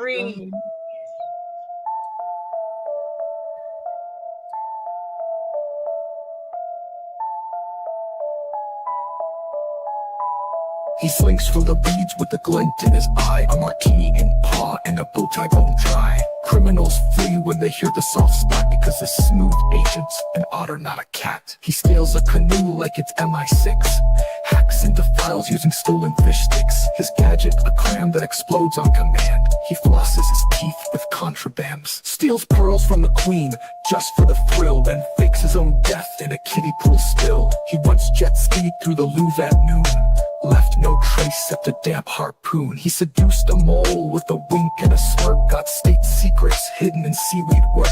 3. He slinks through the beads with a glint in his eye, a martini in paw and a bow tie bone dry. Criminals flee when they hear the soft spot because the smooth agent's an otter, not a cat. He scales a canoe like it's MI6, hacks into files using stolen fish sticks. His gadget, a clam that explodes on command. He flosses his teeth with contrabands, steals pearls from the queen just for the thrill, then fakes his own death in a kiddie pool spill. He once jet skied through the Louvre at noon, left no trace except a damp harpoon. He seduced a mole with a wink and a smirk, got state secrets hidden in seaweed work.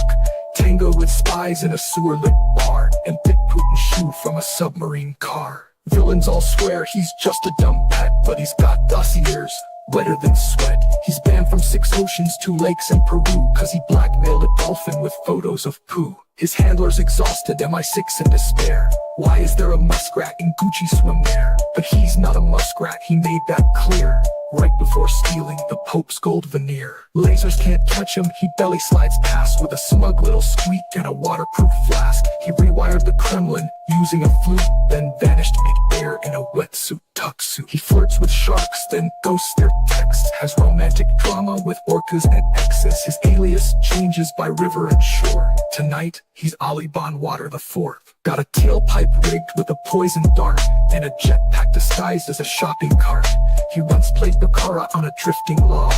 Tangoed with spies in a sewer-lit bar, and bit Putin's shoe from a submarine car. Villains all swear he's just a dumb pet, but he's got dossiers wetter than sweat. He's banned from 6 oceans, 2 lakes in Peru, cause he blackmailed a dolphin with photos of poo. His handlers exhausted, MI6 in despair. Why is there a muskrat in Gucci swimwear? But he's not a muskrat, he made that clear right before stealing the Pope's gold veneer. Lasers can't catch him, he belly slides past with a smug little squeak and a waterproof flask. He rewired the Kremlin using a flute, then vanished mid-air in a wetsuit tuxedo. He flirts with sharks, then ghosts their texts, has romantic drama with orcas and exes. His alias changes by river and shore. Tonight, he's Ali Bonwater IV. Got a tailpipe rigged with a poison dart, and a jetpack disguised as a shopping cart. He once played Baccarat on a drifting log,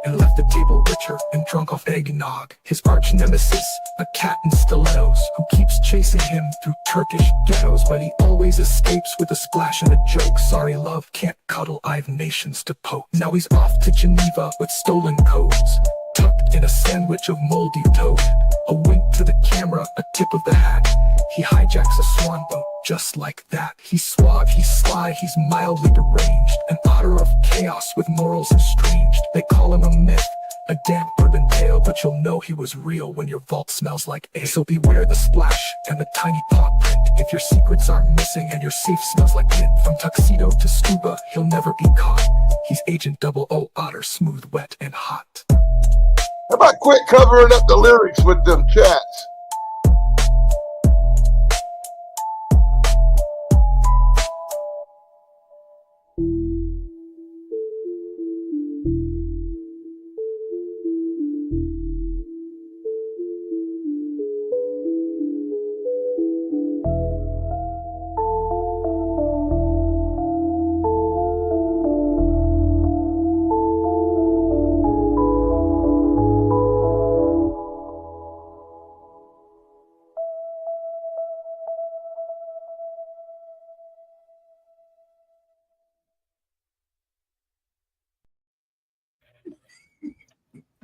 and left the table richer and drunk off eggnog. His arch nemesis, a cat in stilettos, who keeps chasing him through Turkish ghettos, but he always escapes with a splash and a joke. Sorry love, can't cuddle, I've nations to poke. Now he's off to Geneva with stolen codes, tucked in a sandwich of moldy toad. A wink to the camera, a tip of the hat. He hijacks a swan boat just like that. He's suave, he's sly, he's mildly deranged, an otter of chaos with morals estranged. They call him a myth, a damp bourbon tale, but you'll know he was real when your vault smells like ale. So beware the splash and the tiny paw print. If your secrets are missing and your safe smells like mint, from tuxedo to scuba, he'll never be caught. He's Agent 00 Otter, smooth, wet, and hot. How about quit covering up the lyrics with them chats?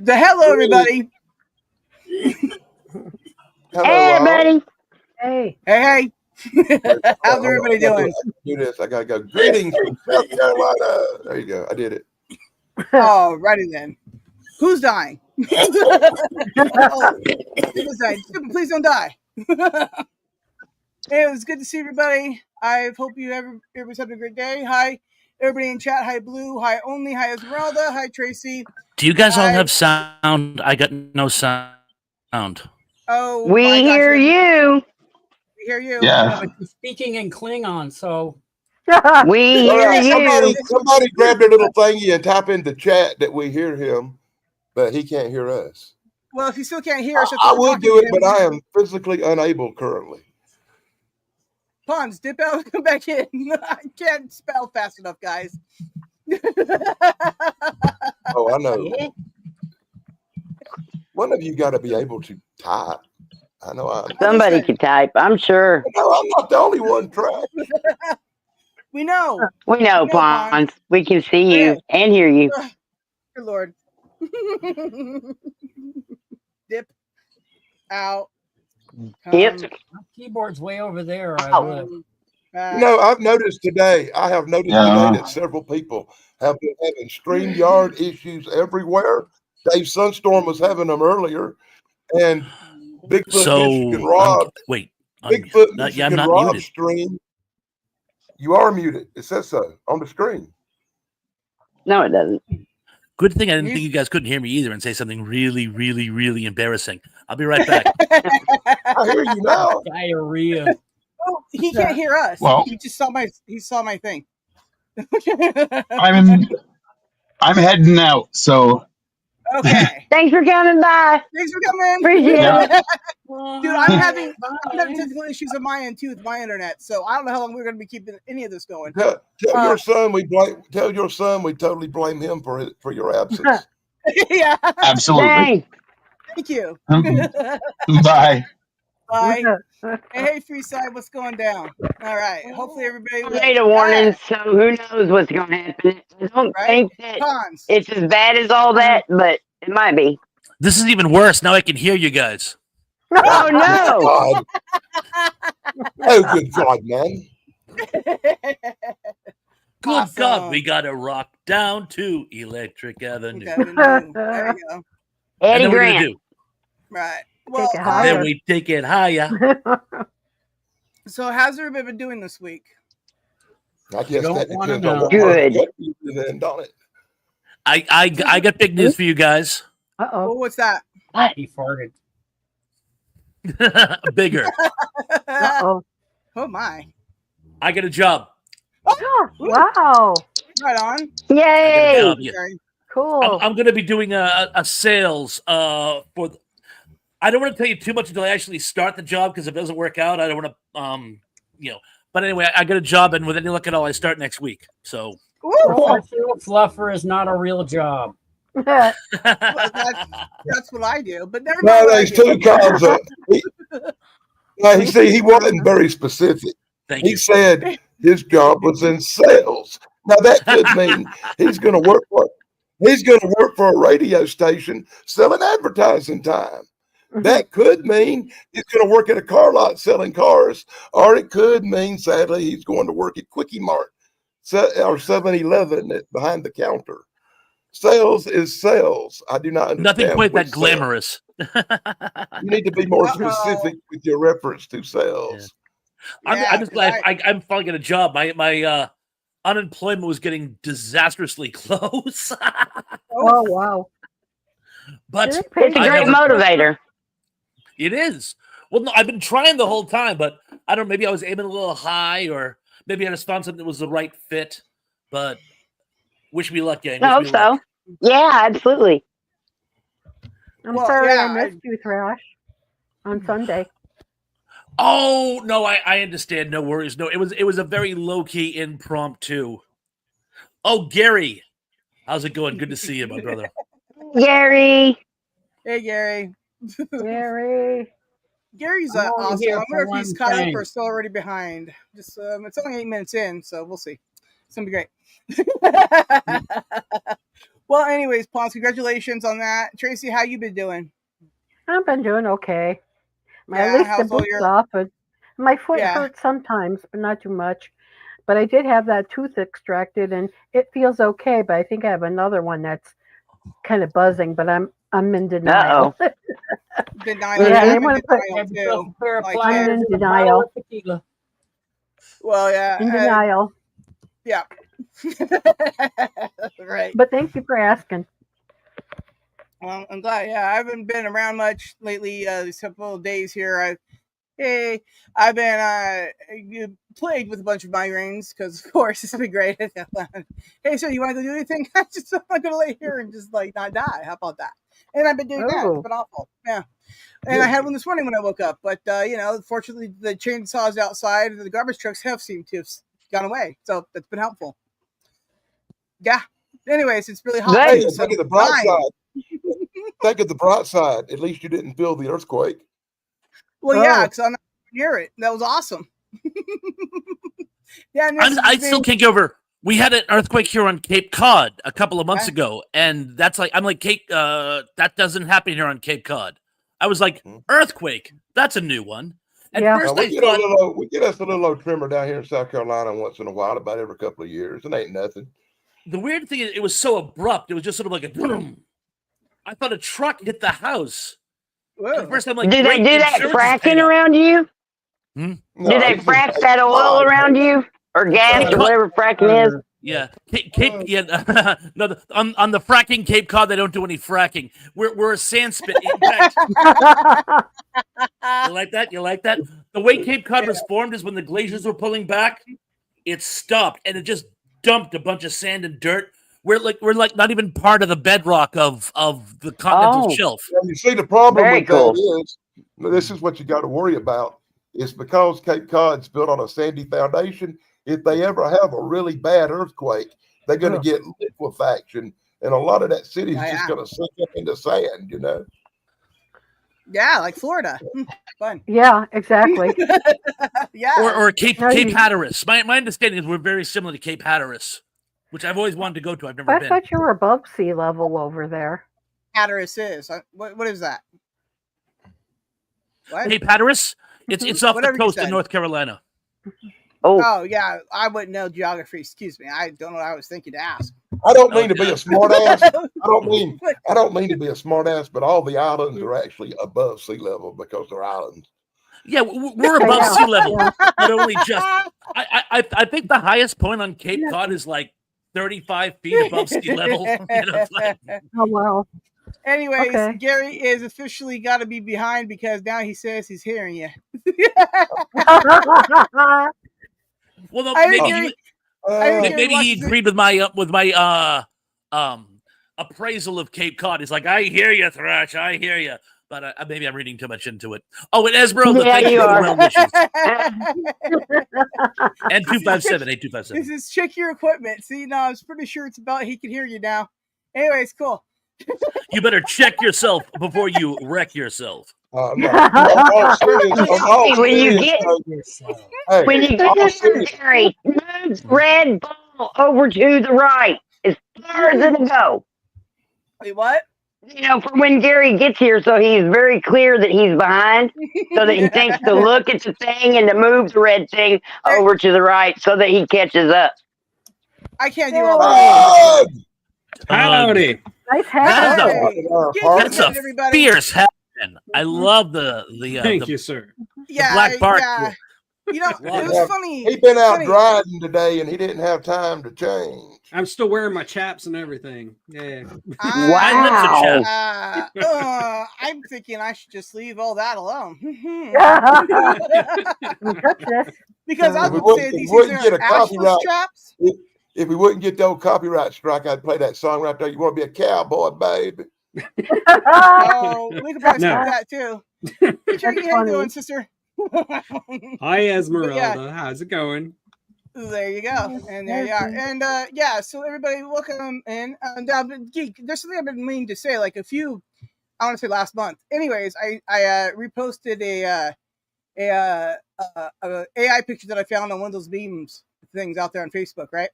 Hello, everybody. Hello, Hey, Rob. buddy. Hey. Hey. How's everybody doing? Do this. I gotta go. Greetings from South Carolina. There you go. I did it. Oh, righty then. Who's dying? Oh, who's dying? Please don't die. Hey, it was good to see everybody. I hope everybody's having a great day. Hi, everybody in chat. Hi, Blue. Hi, Only. Hi, Esmeralda. Hi, Tracy. Do you guys all have sound? I got no sound. Oh, We hear you. We hear you. Yeah, but you're speaking in Klingon, so We hear you. Somebody grab their little thingy and type in the chat that we hear him, but he can't hear us. Well, if you still can't hear us, I would do it, but I am physically unable currently. Pons, dip out and come back in. I can't spell fast enough, guys. Oh, I know. One of you got to be able to type. I know. Somebody can type, I'm sure. No, I'm not the only one trying. We know. We know, Pons. We can see you and hear you. Good Lord. Dip out. Yep. my keyboard's way over there. No, I've noticed today. I have noticed today that several people have been having StreamYard issues everywhere. Dave Sunstorm was having them earlier, and Bigfoot Michigan Rob. Bigfoot Michigan Rob muted. Stream. You are muted. It says so on the screen. No, it doesn't. Good thing I didn't think you guys couldn't hear me either and say something really, really, really embarrassing. I'll be right back. I hear you now. Diarrhea. Oh, he can't hear us. Well- he just saw my thing. I'm heading out, so Okay. Thanks for coming by. Thanks for coming. Appreciate it. Dude, I'm having technical issues on my end too with my internet, so I don't know how long we're going to be keeping any of this going. Tell your son we blame. Tell your son we totally blame him for your absence. Yeah. absolutely. Dang. Thank you. Bye. Bye. Hey, Freeside, what's going down? All right. Hopefully everybody. Tornado warning, so who knows what's going to happen. I don't Right? think that Cons. it's as bad as all that, but it might be. This is even worse. Now I can hear you guys. Oh, no. God. Oh, good God, man. Good Awesome. God, we got to rock down to Electric Avenue. There we go. Eddie And then we're gonna Grant. do. Right. Well, it higher. Then we take it higher. so how's everybody been doing this week? I guess Don't that wanna depends on know. what Good. part of the country you're in, don't it? I got big news for you guys. Oh, Uh-oh. what's that? He farted. Bigger. Uh-oh. Oh my! I got a job. Wow. Right on. Yay. job. Yeah. Okay. Cool. I'm going to be doing a sales for. I don't want to tell you too much until I actually start the job because if it doesn't work out, I don't want to But anyway, I got a job, and with any luck at all, I start next week. So. Professional fluffer is not a real job. Well, that's what I do, but never No, mind. what I there's do. two kinds of. He wasn't very specific. Thank He you. said his job was in sales. Now that could mean he's going to work for a radio station selling advertising time. That could mean he's going to work at a car lot selling cars, or it could mean, sadly, he's going to work at Quickie Mart or 7-Eleven behind the counter. Sales is sales. I do not understand. Nothing quite that which glamorous. sales. You need to be more specific with your reference to sales. I'm just glad I- I'm finally getting a job. My unemployment was getting disastrously close. Oh, wow. But Did they pay It's a I great have motivator. It is. Well, no, I've been trying the whole time, but I don't know. Maybe I was aiming a little high, or maybe I just found something that was the right fit. But wish me luck, gang. I Wish hope me luck. so. Yeah, absolutely. I'm Well, sorry yeah, I missed you, Thrash, on Sunday. Oh no, I understand. No worries. No, it was a very low key impromptu. Oh, Gary, how's it going? Good to see you, my brother. Gary. Hey, Gary. Gary. Gary's I'm only awesome. here I for wonder if he's one caught up thing. or still already behind. Just it's only 8 minutes in, so we'll see. It's gonna be great. Well, anyways, Pons, congratulations on that. Tracy, how you been doing? I've been doing okay. Yeah, At least the how's all boot's your- off. And my foot Yeah. hurts sometimes, but not too much. But I did have that tooth extracted, and it feels okay. But I think I have another one that's kind of buzzing. But I'm in denial. Denial. Yeah, I'm they in wanna put- denial, Have yourself too. a pair of Like, pliers I'm in and a bottle denial. of tequila. Well, yeah. In denial. Yeah. Right. But thank you for asking. Well, I'm glad. Yeah, I haven't been around much lately. These couple of days here, I've been plagued with a bunch of migraines because, of course, it's been great. Hey, so you want to go do anything? I'm not going to lay here and just like not die. How about that? And I've been doing that. Oh. It's been awful. Yeah. And I had one this morning when I woke up, but fortunately, the chainsaws outside and the garbage trucks have seemed to have gone away, so that's been helpful. Yeah. Anyways, it's really hot. Hey, too, so think of the bright fine. side. Think of the bright side. At least you didn't feel the earthquake. Well, yeah, Oh. because I'm not near it. That was awesome. Yeah, and I still can't get over. We had an earthquake here on Cape Cod a couple of months Okay. ago, and I'm like Cape. That doesn't happen here on Cape Cod. I was like, earthquake. That's a new one. At Yeah. first, Now, I thought we get us a little old trimmer down here in South Carolina once in a while, about every couple of years. It ain't nothing. the weird thing is it was so abrupt. It was just sort of like a boom. I thought a truck hit the house. Whoa. At first, I'm like, Do they great, do that insurance is paid fracking up. around you? No, Do they it's just frack that oil fine. around you? Or gas or whatever fracking is? Yeah, no. On the fracking Cape Cod, they don't do any fracking. We're a sand spit. In fact, you like that? You like that? The way Cape Cod was formed is when the glaciers were pulling back, it stopped and it just dumped a bunch of sand and dirt. We're like not even part of the bedrock of the continental shelf. Well, you see, the problem Very with cool. that is this is what you got to worry about. It's because Cape Cod's built on a sandy foundation. If they ever have a really bad earthquake, they're going to get liquefaction, and a lot of that city is just going to sink up into sand, you know. Yeah, like Florida. Fun. Yeah, exactly. Yeah. Or Cape Hatteras. My understanding is we're very similar to Cape Hatteras, which I've always wanted to go to. I've never I been. thought you were above sea level over there. Hatteras is. What is that? What? Cape Hatteras? It's off Whatever the you coast of said. North Carolina. Oh, yeah. I wouldn't know geography. Excuse me. I don't know what I was thinking to ask. I don't mean to be a smart ass. I don't mean to be a smart ass, but all the islands are actually above sea level because they're islands. Yeah, we're above sea level, but only just. I think the highest point on Cape Cod is like 35 feet above sea level. Oh wow. Anyways, Gary is officially got to be behind because now he says he's hearing you. Well, no, maybe he agreed with my appraisal of Cape Cod. He's like, I hear you, Thrash. I hear you. But maybe I'm reading too much into it. Oh, and Esmeralda, thank you for the well wishes. And 257. This is check your equipment. See, no, I was pretty sure it's about he can hear you now. Anyways, cool. You better check yourself before you wreck yourself. When you get to Gary, move red ball over to the right as far as it'll go. Wait, what? You know, for when Gary gets here, so he's very clear that he's behind, so that he thinks to look at the thing and to move the red thing over to the right so that he catches up. I can't do all that. Howdy. Nice hat. That's a fierce hat. I love the Thank you, sir. Yeah, the black bark. Yeah. You know, it was funny. He'd been out driving today, and he didn't have time to change. I'm still wearing my chaps and everything. Yeah. Wow. I'm thinking I should just leave all that alone. Because I would say these are ashless chaps. If we wouldn't get the old copyright strike, I'd play that song right there. You want to be a cowboy, baby? Oh, we could probably start that too. How you doing, sister? Hi, Esmeralda. How's it going? There you go, and there you are, and so everybody, welcome in. And Geek, there's something I've been meaning to say, like I want to say last month. Anyways, I reposted a AI picture that I found on one of those memes things out there on Facebook, right?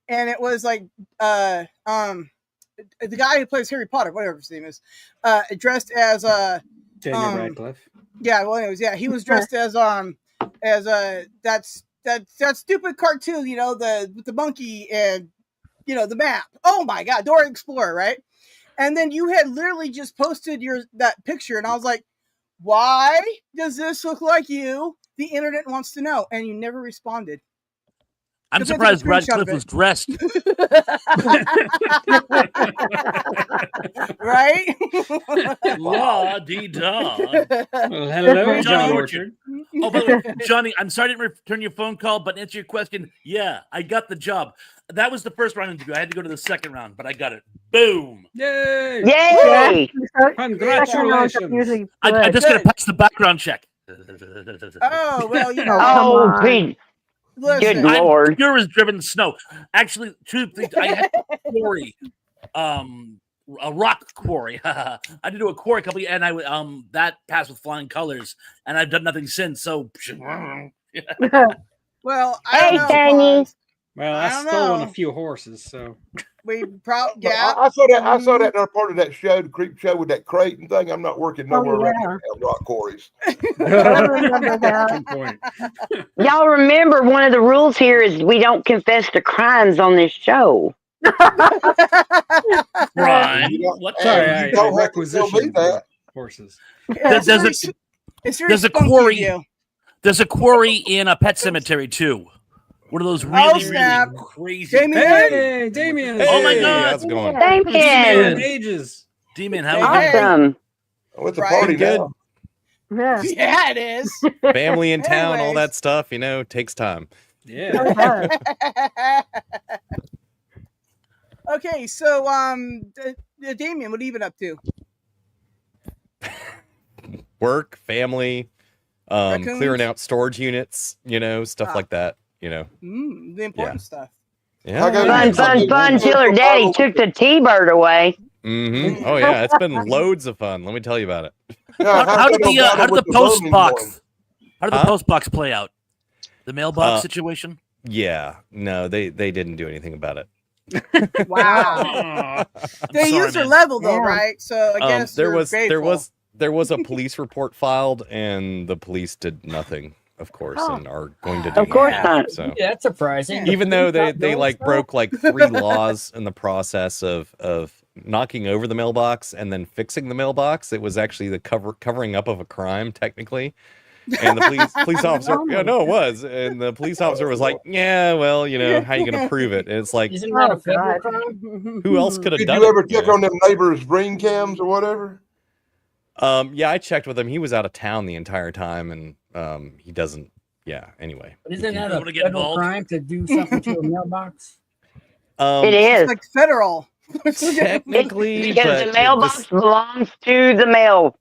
And it was like the guy who plays Harry Potter, whatever his name is, dressed as Daniel Radcliffe. Yeah, well, anyways, yeah, he was dressed as that stupid cartoon, you know, with the monkey and the map. Oh my God, Dora Explorer, right? And then you had literally just posted that picture, and I was like, why does this look like you? The internet wants to know, and you never responded. I'm surprised Radcliffe was dressed. Right? La-dee-da. Well, hello, John Orchard. Oh, by the way, Johnny, I'm sorry I didn't return your phone call, but to answer your question, yeah, I got the job. That was the first round interview. I had to go to the second round, but I got it. Boom. Yay. Yay. Congratulations. I just got to pass the background check. Oh, well, Oh, please. Listen, Good Lord. I'm pure as driven snow. Actually, truthfully, I had a quarry, a rock quarry. I did do a quarry company, and that passed with flying colors, and I've done nothing since. So, well, I don't know. Danny. Well, I've stolen a few horses, so we probably I saw that in our part of that show, the creep show with that crate and thing. I'm not working nowhere around rock quarries. Good point. Y'all remember one of the rules here is we don't confess to crimes on this show. Right. Sorry, I requisitioned horses. There's a quarry. There's a quarry in a pet cemetery too. One of those really, snap. really crazy. Damien. Hey, Damien. Oh my Hey, God. how's it going? Man, Damien. ages. D-Man, how Hey, are you? Awesome. With the Right. party Good. now. Yeah. Yeah, it is. Family in town, all Anyways. that stuff, you know, takes time. Yeah. Okay, so Damien, what have you been up to? Work, family, Raccoons? clearing out storage units, you know, stuff Ah. like that, you know. The important stuff. Yeah. I got Fun, you fun, something. fun till her daddy took the T-bird away. Mm-hmm. Oh yeah, it's been loads of fun. Let me tell you about it. Yeah, How did the post voting box? going? How did the post box play out? The mailbox situation. Yeah, no, they didn't do anything about it. Wow. They sorry, used their man. level though, Yeah. right? So I guess there you're was grateful. there was a police report filed, and the police did nothing, of course, Oh. and are going to do Of course nothing, not. So Yeah, that's surprising. even though they Doing like stuff? broke like 3 laws in the process of knocking over the mailbox and then fixing the mailbox, it was actually the covering up of a crime technically. And the police officer, yeah, no, it was, and the police officer was like, yeah, well, you know, how you gonna prove it? And it's like, Isn't that a Oh, federal God. crime? who else could have Did done you ever it? check on them neighbors' ring cams or whatever? Yeah, I checked with him. He was out of town the entire time, and he doesn't. Yeah. Anyway, But isn't that You a wanna get federal involved? crime to do something to a mailbox? It It's is. like federal. technically, Because but the mailbox belongs to the mail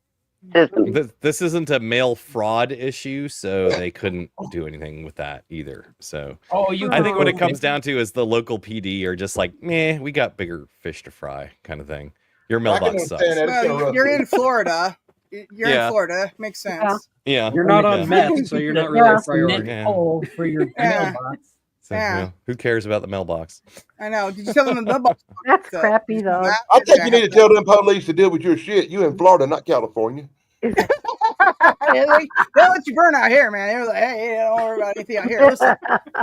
system. this isn't a mail fraud issue, so they couldn't do anything with that either. So Oh, you. I think what it could- comes down to is the local PD are just like, meh, we got bigger fish to fry, kind of thing. Your I can mailbox sucks. understand that. It's kinda Well, rough. you're in Florida. You're Yeah. in Florida. Makes sense. Yeah. You're not Yeah. on meth, so you're not really Yeah. a priority. Net Yeah. hole for your Yeah. mailbox. So, Yeah. you know, who cares about the mailbox? I know. Did you tell them the mailbox? That's So, crappy though. I think you need to tell them police to deal with your shit. You in Florida, not California. They'll let you burn out here, man. They're like, hey, don't worry about anything out here.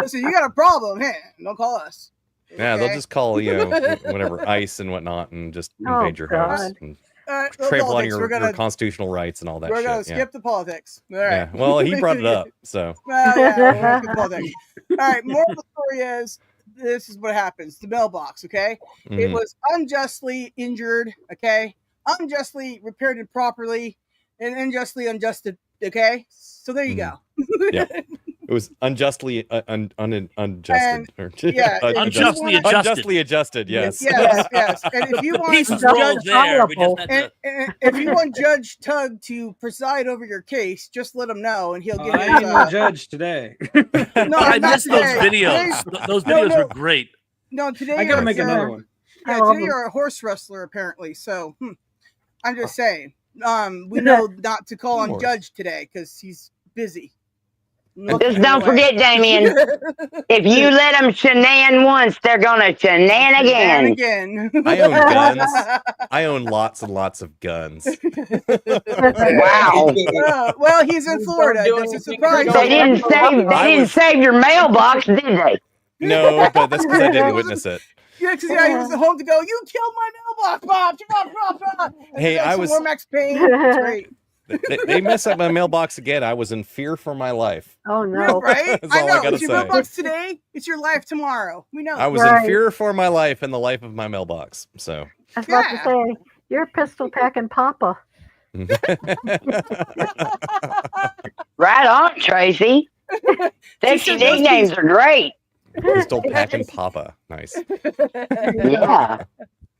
Listen, you got a problem. Hey, don't call us. Yeah, Okay? they'll just call, you know, whatever, ICE and whatnot, and just Oh, invade your house God. and no trample on politics. We're your gonna constitutional rights and all that we're shit. gonna Yeah. skip the politics. All right. Yeah. Well, he brought it up, so Well, yeah, we're gonna skip politics. All right. Moral of the story is this is what happens. The mailbox. Okay. It mhm. was unjustly injured. Okay. Unjustly repaired improperly, and unjustly unjusted. Okay. So there you go. Yeah. It was unjustly unjusted. Or, yeah, Unjustly adjusted. Unjustly adjusted, yes. Yes, yes. And if you The want pieces Judge were all there. We just Honorable. had to, and if you want Judge Tug to preside over your case, just let him know, and he'll give I you. am the judge today. No, I not missed those today. videos. Those No, videos no. were great. No, today I gotta you're- make you're- another one. Yeah, I love today him. you're a horse wrestler apparently. So I'm just saying. We know not to call on Horse. Judge today because he's busy. Just don't forget, Damien, if you let them shenan once, they're gonna shenan And again. again. I own guns. I own lots and lots of guns. Wow. Well, he's in Florida. do Does it anything surprise to They you? didn't save. They I didn't was- save your mailbox, did they? No, but that's because I didn't witness it. Yeah, because he was home to go. You killed my mailbox, Bob. Bob. Hey, I was- More Max Payne. It's great. They messed up my mailbox again. I was in fear for my life. Oh Yeah, no. right? That's I all I know. gotta It's your say. mailbox today. It's your life tomorrow. We know. I was Right. in fear for my life and the life of my mailbox. So I was about Yeah. to say, you're pistol packing Papa. Right on, Tracy. Sexy nicknames are great. Pistol packing Papa. Nice. Yeah.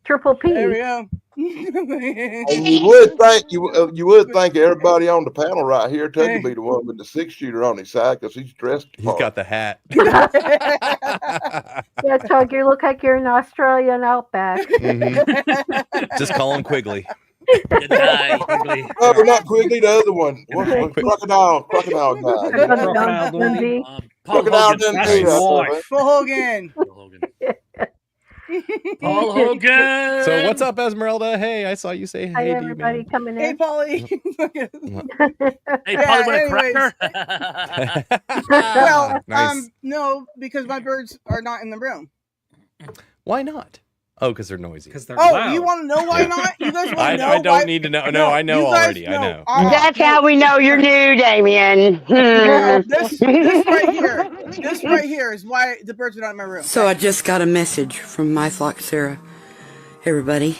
Triple P. There we go. And you would think everybody on the panel right here, Tug would be the one with the 6-shooter on his side because he's dressed. He's got the hat. Yeah, Tug, you look like you're in Australian outback. Mhm. Just call him Quigley. Good night, Quigley. No, not Quigley, the other one. What's crocodile guy. Crocodile Dundee. Paul Crocodile Hogan. Dundee. That's that's why. right. Paul Hogan. Paul Hogan. Paul Hogan. So what's up, Esmeralda? Hey, I saw you say hey. Hi, to you, everybody man. coming Hey, in. Paulie. Hey, Yeah, Polly, want a anyways. cracker? Well, Nice. no, because my birds are not in the room. Why not? Oh, because they're noisy. Because they're Oh, loud. you want to know why not? You guys want I to know? don't why? need to know. No, I know you guys already. I know. That's how we know you're new, Damien. No, this right here. This right here is why the birds are not in my room. So I just got a message from my flock Sarah. Everybody,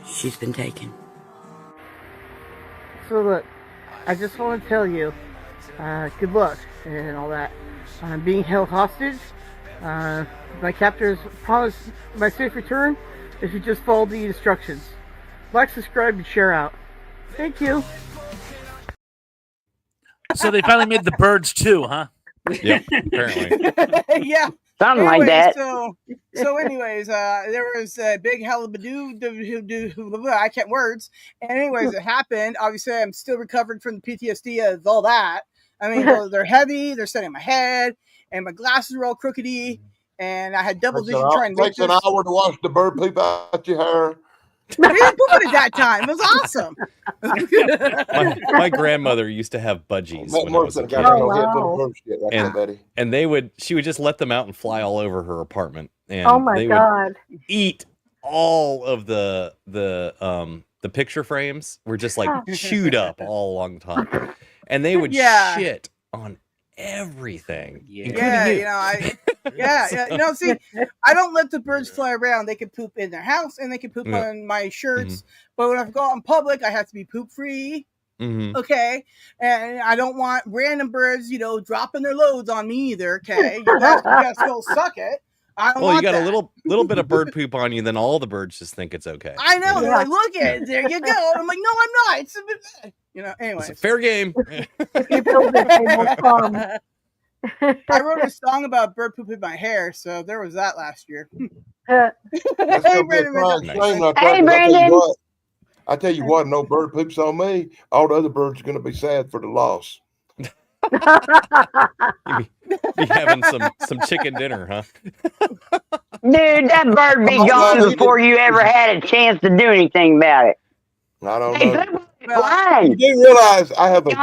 she's been taken. So look, I just want to tell you, good luck and all that. I'm being held hostage. My captors promised my safe return if you just follow the instructions. Like, subscribe, and share out. Thank you. So they finally made the birds too, huh? Yep, apparently. Yeah. Something like that. So anyways, there was a big hullabaloo. I can't words. And anyways, it happened. Obviously, I'm still recovering from the PTSD of all that. I mean, they're heavy. They're setting my head, and my glasses are all crookedy. And I had double vision trying to make this. Takes an hour to wash the bird poop out your hair. I didn't poop it at that time. It was awesome. my grandmother used to have budgies when I was a kid. And she would just let them out and fly all over her apartment. And oh my God. Eat all of the picture frames were just like chewed up all along the top. And they would shit on everything. Yeah, you. You know, You know, see, I don't let the birds fly around. They can poop in their house and they can poop on my shirts. But when I go out in public, I have to be poop free. Okay, and I don't want random birds, you know, dropping their loads on me either. Okay, you guys go suck it. I don't want you got that. a little bit of bird poop on you, then all the birds just think it's okay. I know. They're like, look at it. There you go. I'm like, no, I'm not. It's a bit, you know. Anyway, it's a fair game. I wrote a song about bird poop in my hair, so there was that last year. Hey, Brandon. Hey, Brandon. I tell you what, no bird poops on me. All the other birds are going to be sad for the loss. Be having some chicken dinner, huh? Dude, that bird be gone before you ever had a chance to do anything about it. I don't know. Well, you do realize I have a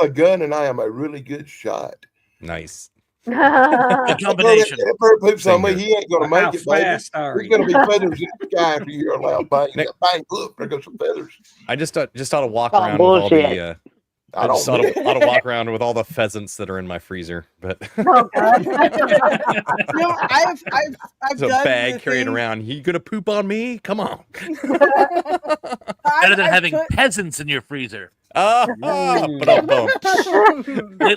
gun and I am a really good shot. Nice. Good combination. If bird poops on me, he ain't going to make it, baby. There's going to be feathers in the sky if you hear a loud bang. Bang, look, there goes some feathers. I just ought to walk around with all the... I just ought to walk around with all the pheasants that are in my freezer, but oh, God. I've there's a bag carrying around. You gonna poop on me? Come on. Better than having peasants in your freezer.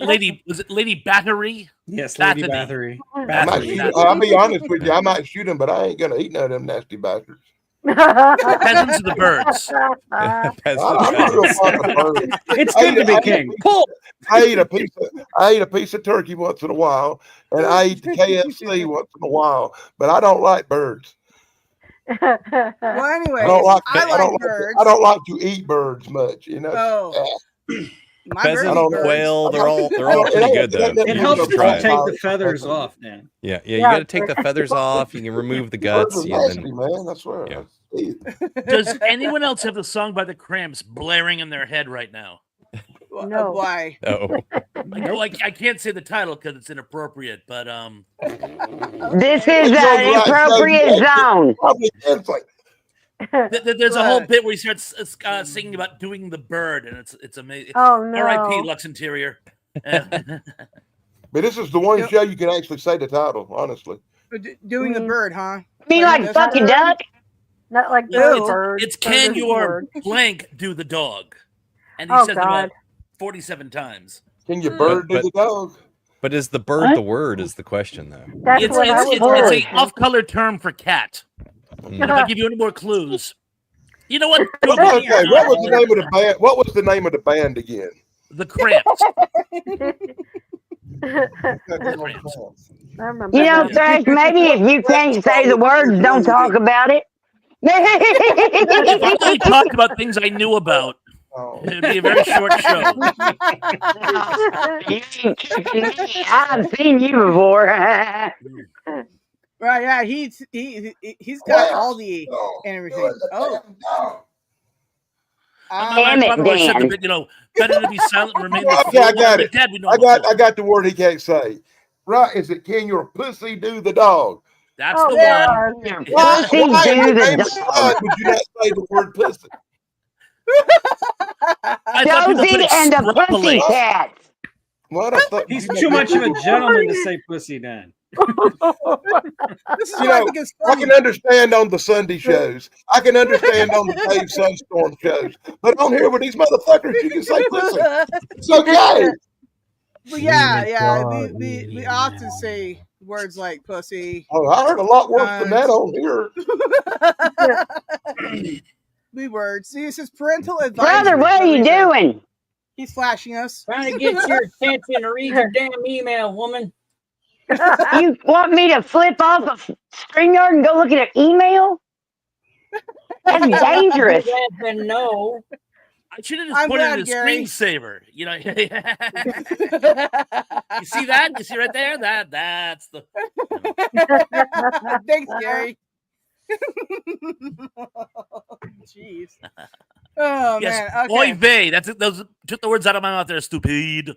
Lady, was it Lady Battery? Yes, Lady Battery. I'll be honest with you. I might shoot him, but I ain't gonna eat none of them nasty bastards. Peasants of the birds. It's good to be king. Pull. I eat a piece of turkey once in a while, and I eat the KFC once in a while, but I don't like birds. Well, anyway, I don't like to eat birds much, you know. Oh. Pheasant, quail, they're all pretty good though. It helps to take the feathers off, man. Yeah, you got to take the feathers off. You can remove the guts. Man, I swear. Yeah. Does anyone else have the song by the Cramps blaring in their head right now? No. Why? Oh. I can't say the title because it's inappropriate, but this is an appropriate zone. There's a whole bit where he starts singing about doing the bird, and it's amazing. Oh no! R.I.P. Lux Interior. But this is the one show you can actually say the title, honestly. Doing the bird, huh? Me like fucking duck. Not like bird. It's can your blank do the dog, and he says it about 47 times. Can your bird do the dog? But is the bird the word? Is the question though? It's a off-color term for cat. If I give you any more clues, you know what? Okay, what was the name of the band? What was the name of the band again? The Cramps. You know, Thrash, maybe if you can't say the words, don't talk about it. If I only talked about things I knew about, it'd be a very short show. I've seen you before. Right, yeah, he's got all the and everything. Oh. Damn it, Dan. You know, better to be silent and remain. Okay, I got it. Dead, I got the word he can't say. Right? Is it can your pussy do the dog? That's the one. Pussy do the dog. Would you not say the word pussy? Josie and the Pussycats. What I thought He's too much of a gentleman to say pussy then. This is You what I know, think is I funny. can understand on the Sunday shows. I can understand on the Dave Sunstorm shows. But on here with these motherfuckers, you can say pussy. It's okay. But yeah, we often say words like pussy. Oh, I heard a lot worse than that on here. We words. See, it says parental advice. Brother, what are you doing? He's flashing us. Trying to get your attention to read your damn email, woman. You want me to flip off a StreamYard and go look at an email? That's dangerous. Then no. I should have just I'm put glad, it in a Gary. screensaver. You know, you see that? You see right there? That's the. Thanks, Gary. Jeez. Oh Yes, man. oy Okay. vey. That's it. Those took the words out of my mouth. There, stupid.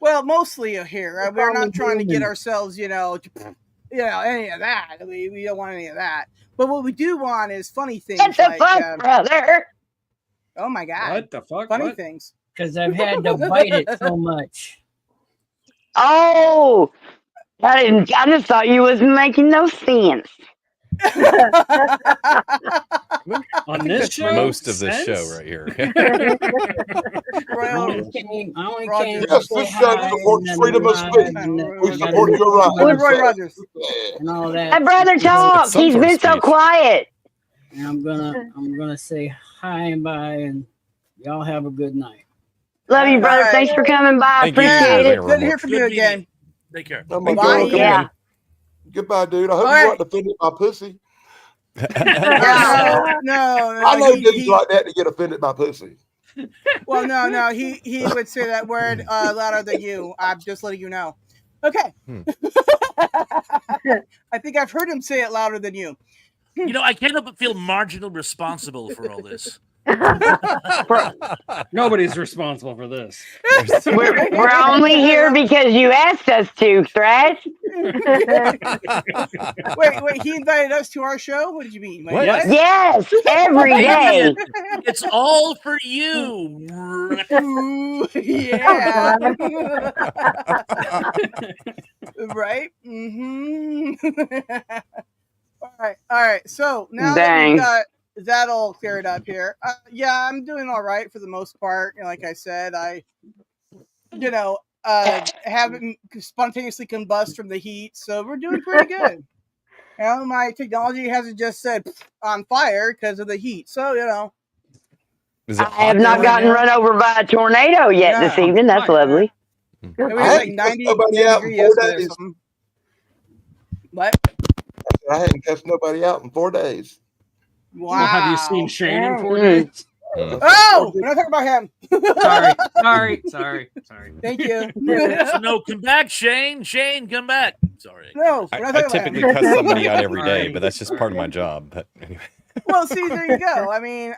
Well, mostly here. We're not trying to get ourselves, any of that. We don't want any of that. But what we do want is funny things. What the like, fuck, brother? Oh my god. What the fuck? Funny What? things. Because I've had to bite it so much. Oh, I just thought you was making no sense. On this show? Most of this Sense? show right here. I only came Yes, to this say show hi supports and freedom of then speech. We support your right. Roy Rogers. and all that. My brother talk. some He's sort of been so speech. quiet. And I'm gonna say hi and bye, and y'all have a good night. Love you, brother. Alright. Thanks for coming by. Thank you. Appreciate it. Good to hear from you Good again. Take care. Oh my Bye. God. Yeah. Goodbye, dude. I hope All you right. weren't offended by pussy. No. I know dudes like that to get offended by pussy. Well, no. He would say that word louder than you. I'm just letting you know. Okay. I think I've heard him say it louder than you. You know, I can't help but feel marginally responsible for all this. Nobody's responsible for this. We're only here because you asked us to, Thrash. Wait, he invited us to our show? What did you mean? Wait, What? what? Yes, every day. It's all for you. Ooh, yeah. Right? All right. So now that we've got that all cleared up here, yeah, I'm doing all right for the most part. Like I said, I haven't spontaneously combust from the heat, so we're doing pretty good. My technology hasn't just said on fire because of the heat, so Is it I have not hot gotten now? run over by a tornado yet this No. evening. That's lovely. it was I like hadn't 90 cussed nobody out in degrees 4 yesterday or days. something. What? I hadn't cussed nobody out in 4 days. Wow. Well, have you seen Shane in 4 Mm. days? Oh, we're not talking about him. Sorry. Thank you. So no, come back, Shane. Shane, come back. Sorry. No, we're I not talking about typically him. cuss somebody out every day, Sorry. but that's just part of my job. But anyway. Well, see, there you go. I mean,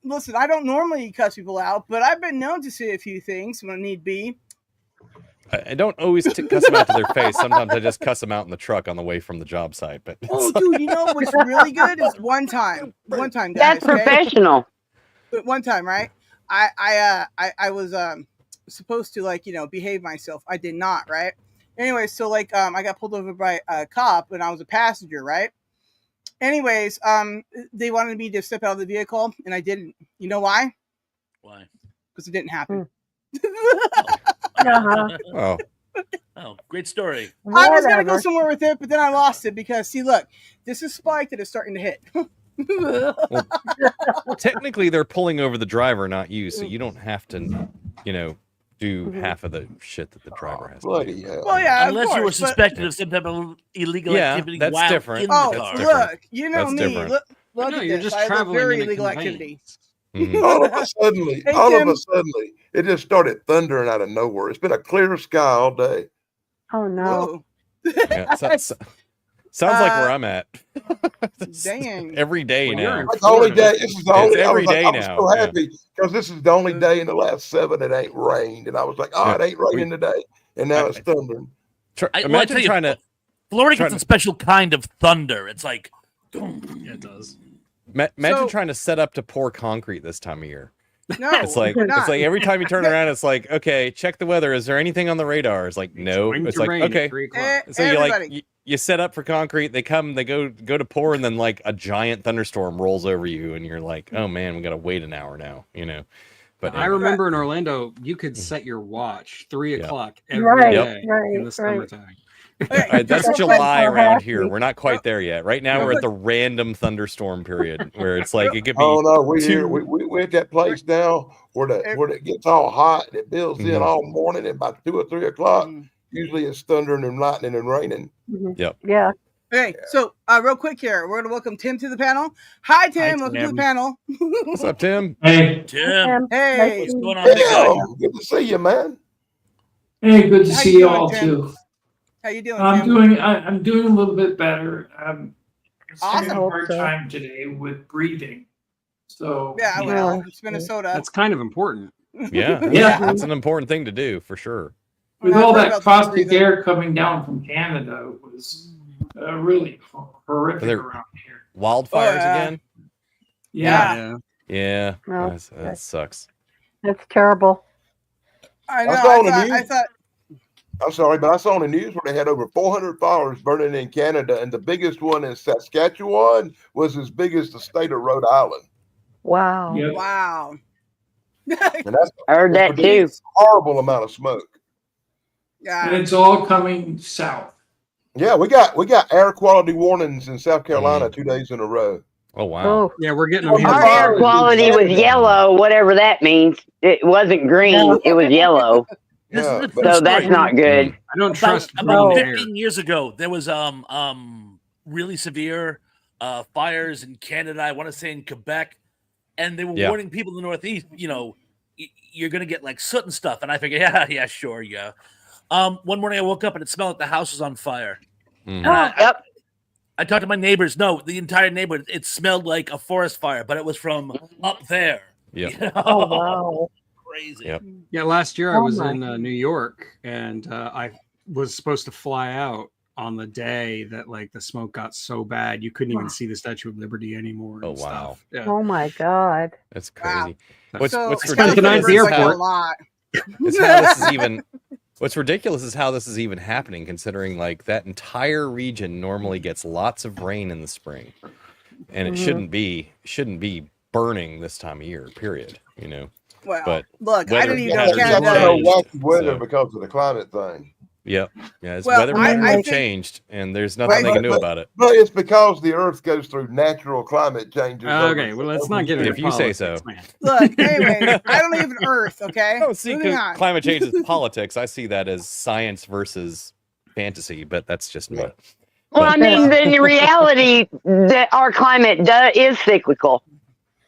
listen, I don't normally cuss people out, but I've been known to say a few things when need be. I don't always cuss them out to their face. Sometimes I just cuss them out in the truck on the way from the job site. But Oh, dude, you know what's really good is one time, guys. That's professional. But one time, right? I was supposed to behave myself. I did not, right? Anyway, so I got pulled over by a cop and I was a passenger, right? Anyways, they wanted me to step out of the vehicle and I didn't. You know why? Why? Because it didn't happen. oh, great story. I was gonna go somewhere with it, but then I lost it because see, look, this is Spike that is starting to hit. well, technically they're pulling over the driver, not you, so you don't have to, do half of the shit that the driver has to do. Well, yeah, unless you were course, suspected of some type of illegal activity. that's while different. in the Oh, car. look, you know That's me. different. Look No, at you're this. just I look traveling very in a illegal conveyance. activity. Mhm. All of a sudden, Hey, all Tim. of a sudden, it just started thundering out of nowhere. It's been a clear sky all day. Oh no. Whoa. Yeah, sounds like where I'm at. Dang. Every day Well, you're now. in That's the only day. This is the only. It's every I was, day I was now, so yeah. happy because this is the only day in the last 7 it ain't rained, and I was like, "Oh, it ain't raining today," and now it's thundering. Well, I Imagine tell you, trying to. Florida trying gets a to- special kind of thunder. It's like, Yeah, it does. Imagine So- trying to set up to pour concrete this time of year. No, It's like every time you turn around, it's like, okay, check the weather. Is there anything on the radar? It's like, no. It's like, okay. So you set up for concrete. They come, they go to pour, and then like a giant thunderstorm rolls over you, and you're like, oh man, we gotta wait an hour now. But I remember in Orlando, you could set your watch 3 o'clock every day in the summertime. That's July around here. We're not quite there yet. Right now, we're at the random thunderstorm period where it's like it could be. Oh no, we're at that place now where it gets all hot and it builds in all morning. And about 2 or 3 o'clock, usually it's thundering and lightning and raining. Yep. Yeah. Okay, so real quick here, we're gonna welcome Tim to the panel. Hi, Tim. Welcome to the panel. What's up, Tim? Hey, Tim. Hey, what's going on, big guy? Good to see you, man. Hey, good to see you all too. How you doing? I'm doing a little bit better. I'm having a hard time today with breathing. So yeah, well, it's Minnesota. That's kind of important. Yeah, that's an important thing to do for sure. With all that caustic air coming down from Canada, it was really horrific around here. Wildfires again? Yeah. Yeah. Well, that sucks. That's terrible. I know. I thought. I'm sorry, but I saw on the news where they had over 400 fires burning in Canada, and the biggest one in Saskatchewan was as big as the state of Rhode Island. Wow. Yep. Wow. And that's I heard that too. Horrible amount of smoke. Yeah. And it's all coming south. Yeah, we got air quality warnings in South Carolina 2 days in a row. Oh wow. Oh. Yeah, we're getting them here. Our air quality was yellow, whatever that means. It wasn't green; it was yellow. Yeah, So that's not good. I don't trust About green air. 15 years ago, there was really severe fires in Canada. I want to say in Quebec, and they were warning people in the Northeast. You're gonna get like soot and stuff. And I figured, yeah, sure, yeah. One morning I woke up and it smelled like the house was on fire. And I talked to my neighbors. No, the entire neighborhood. It smelled like a forest fire, but it was from up there. Yeah. Oh wow. Crazy. Yep. Yeah, last year I was in New York, and I was supposed to fly out on the day that like the smoke got so bad you couldn't even see the Statue of Liberty anymore. Oh and wow. Stuff. Yeah. Oh my God. That's crazy. Wow. What's ridiculous ridiculous the is how this is even. What's ridiculous is how this is even happening, considering like that entire region normally gets lots of rain in the spring, and it shouldn't be burning this time of year. Period. Well, but look, I didn't even know Canada. Wacky weather because of the climate thing. Yep. Yeah, it's weather patterns changed, and there's nothing they can do about it. But it's because the Earth goes through natural climate changes. Okay, well, let's not get into if you say so. Man. Look, anyway, I don't even Earth, okay? Oh, see, climate change is politics. I see that as science versus fantasy, but that's just me. Well, I mean, in reality, that our climate is cyclical.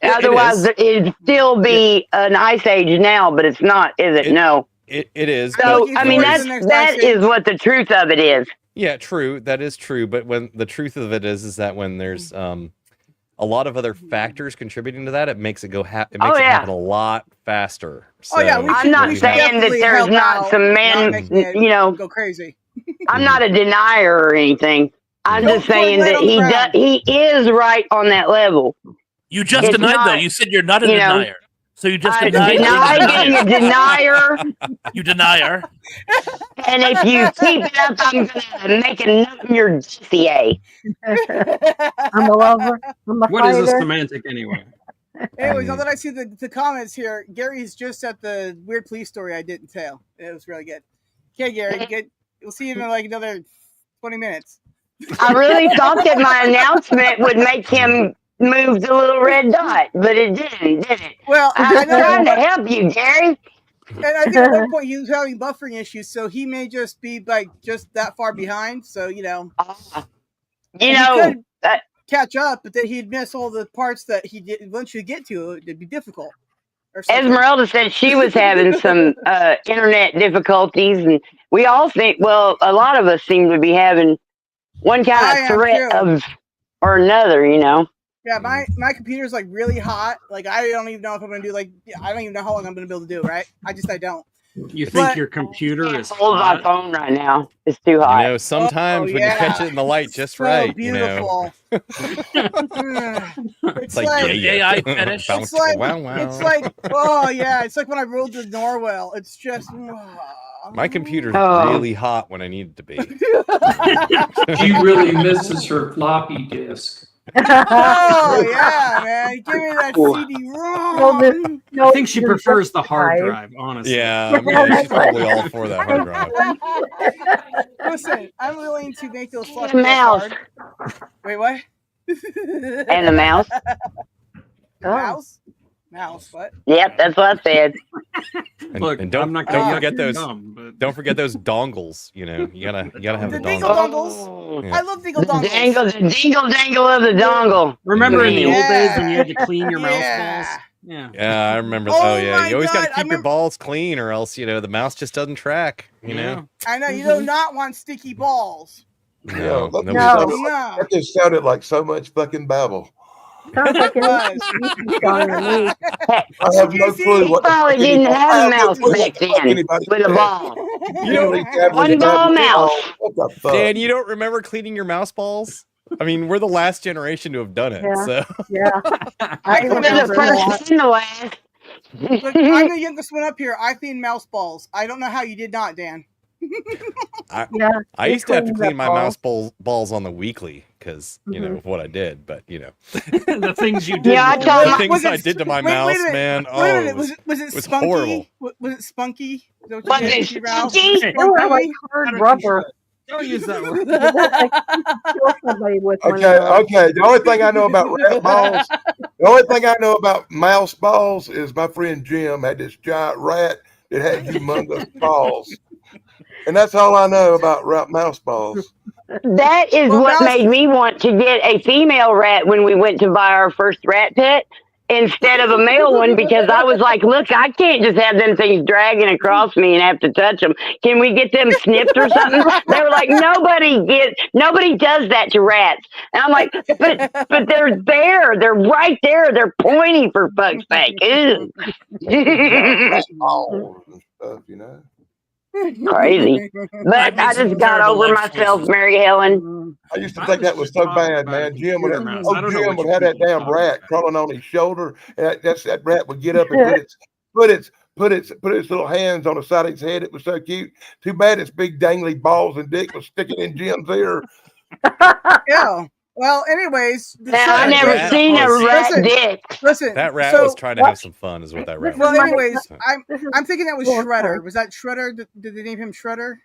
Otherwise, it'd still be an ice age now, but it's not, is it? No. It is. So, I mean, that is what the truth of it is. Yeah, true. That is true. But when the truth of it is that when there's a lot of other factors contributing to that, it makes it go it happen a lot faster. So, I'm not saying that there's not some man, go crazy. I'm not a denier or anything. I'm just saying that he is right on that level. You just denied, though. You said you're not a denier. So you just denied being a denier. You denier. And if you keep it up, I'm going to make a note in your GCA. I'm a lover. I'm a What fighter. is a semantic anyway? Anyways, now that I see the comments here, Gary's just at the weird police story I didn't tell. It was really good. Okay, Gary, we'll see you in like another 20 minutes. I really thought that my announcement would make him move the little red dot, but it didn't, did it? Well, I was trying to help you, Gary. And I think at one point he was having buffering issues, so he may just be like just that far behind. So he could catch up, but then he'd miss all the parts that he did eventually get to. It'd be difficult. Esmeralda said she was having some internet difficulties, and we all think. Well, a lot of us seem to be having one kind of threat or another. Yeah, my computer's like really hot. Like I don't even know if I'm gonna do I don't even know how long I'm gonna be able to do it, right? I don't. You think your computer is hold my hot? phone right now. It's too hot. You know, sometimes when you catch it in the light just So right, beautiful. you know. It's like like AI fetish. It's like wow. it's like oh yeah, it's like when I rode the Norwell. It's just My computer's Oh. really hot when I need it to be. She really misses her floppy disk. oh yeah, man. Give me that CD-ROM. I think she prefers the hard drive, honestly. Yeah, she's probably all for that hard drive. Listen, I'm willing to make those floppy And the disks mouse. hard. Wait, what? And the mouse. Mouse, what? Yep, that's what I said. And, Look, and don't I'm not gonna forget those dumb, but... don't forget those dongles. You know, you gotta have The the dingle dongles. dongles. Yeah. I love dingle The dongles. dingle dangle of the dongle. Remember in the old days when you Yeah. had to clean your mouse Yeah. balls? Yeah. Yeah, I remember. Oh Oh, yeah, my you always got to God, I keep your remember- balls clean, or else the mouse just doesn't track. You know. I know you do not want sticky balls. No, that, nobody just does. sounded like, that just sounded like so much fucking babble. Sounds like It an was. song to me. I have no clue He what. probably the fuck didn't anybody- have I a have no mouse clue what back the fuck then anybody with a said. ball. You know, these tablets One have ball been mouse. on. What the fuck? Dan, you don't remember cleaning your mouse balls? I mean, we're the last generation to have done it. Yeah. So Yeah. I We're clean the mouse first and the last. Look, I'm the youngest one up here. I clean mouse balls. I don't know how you did not, Dan. I used to have to cleans clean up my balls. mouse balls on the weekly because of what I did. But The things you did. Yeah, I with told the my- things I did to my wait a mouse, minute, man. Wait a Oh, minute. Was it was spunky? horrible. Was it spunky? Is that what Was you it said, Ralph? spunky? They were like hard rubber. Don't use that word. It looked like you could kill somebody with one Okay, of those. okay. The only thing I know about rat balls, the only thing I know about mouse balls is my friend Jim had this giant rat that had humongous balls. And that's all I know about mouse balls. That is what made me want to get a female rat when we went to buy our first rat pet instead of a male one, because I was like, look, I can't just have them things dragging across me and have to touch them. Can we get them snipped or something? They were like, nobody does that to rats. And I'm like, but they're there. They're right there. They're pointy, for fuck's sake. Ew. Rat balls and stuff, you know. Crazy. But I just got over myself, Mary Helen. I used to think that was so bad, man. Jim would have that damn rat crawling on his shoulder, and that rat would get up and put its little hands on the side of his head. It was so cute. Too bad its big dangly balls and dick was sticking in Jim's ear. Yeah. Well, anyways. Now, I never seen a rat dick. Listen. That rat was trying to have some fun, is what that rat was. Well, anyways, So. I'm thinking that was Shredder. Was that Shredder? Did they name him Shredder?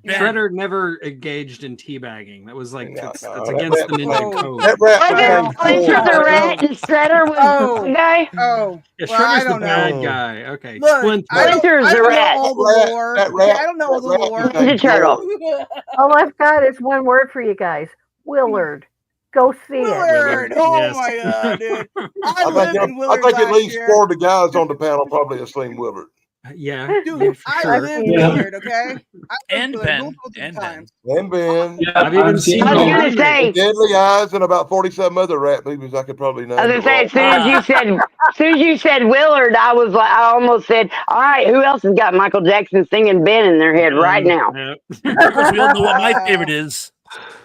Shredder never engaged in teabagging. That was like that's that against the rat- ninja code. That rat Was it the rat and Shredder was the guy? Oh, Yeah, well, I Shredder's the don't bad know. guy. Okay, Look, Splinter. Splinter's the rat. Know all the lore. That rat- I don't know all the that rat lore. was named Ninja Turtle. All I've got is one word for you guys. Willard. Go see it. Willard. Oh Yes. my god, dude. I I lived think, in Willard at last least year. 4 of the guys on the panel probably have seen Willard. Yeah, Dude, for I sure. lived in Yeah. Willard, okay? I And lived Ben. multiple And Ben. times. And Ben. Yeah, I've even seen I was the gonna remake. say, Deadly Eyes and about 40-some other rat movies I could probably know. as soon as you said Willard, I almost said, all right, who else has got Michael Jackson singing Ben in their head right now? Of course, we all know what my favorite is.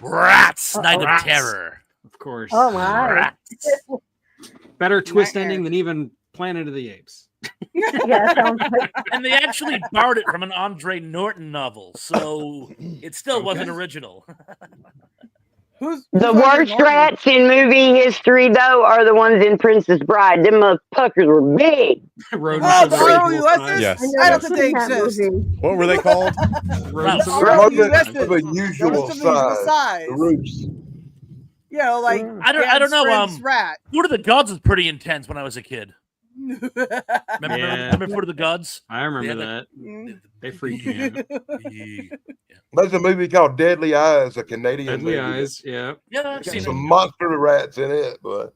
Rats, Night of Rats. Terror. Of course. Oh my. Rats. Better twist Nightmare. ending than even Planet of the Apes. Yeah, sounds like And they actually borrowed it from an Andre Norton novel, so it still wasn't original. Who's The Andre worst Norton? rats in movie history, though, are the ones in Princess Bride. Them motherfuckers were big. Rodents Oh, of the Burrow Equal Ulysses? Size. Yes. I I never don't think they seen that exist. movie. What were they called? Rodents of the Burrow Equal Rodents Size. of a usual Rodents of unusual size. The roots. You know, like I don't Dad's know. friend's rat. Food of the Gods was pretty intense when I was a kid. Remember, Yeah. remember Food of the Gods? I remember Yeah, that. Mm. They freaked me out. There's a movie called Deadly Eyes, a Canadian Deadly movie. Eyes, yeah. Yeah, I've Got seen some it. monster rats in it, but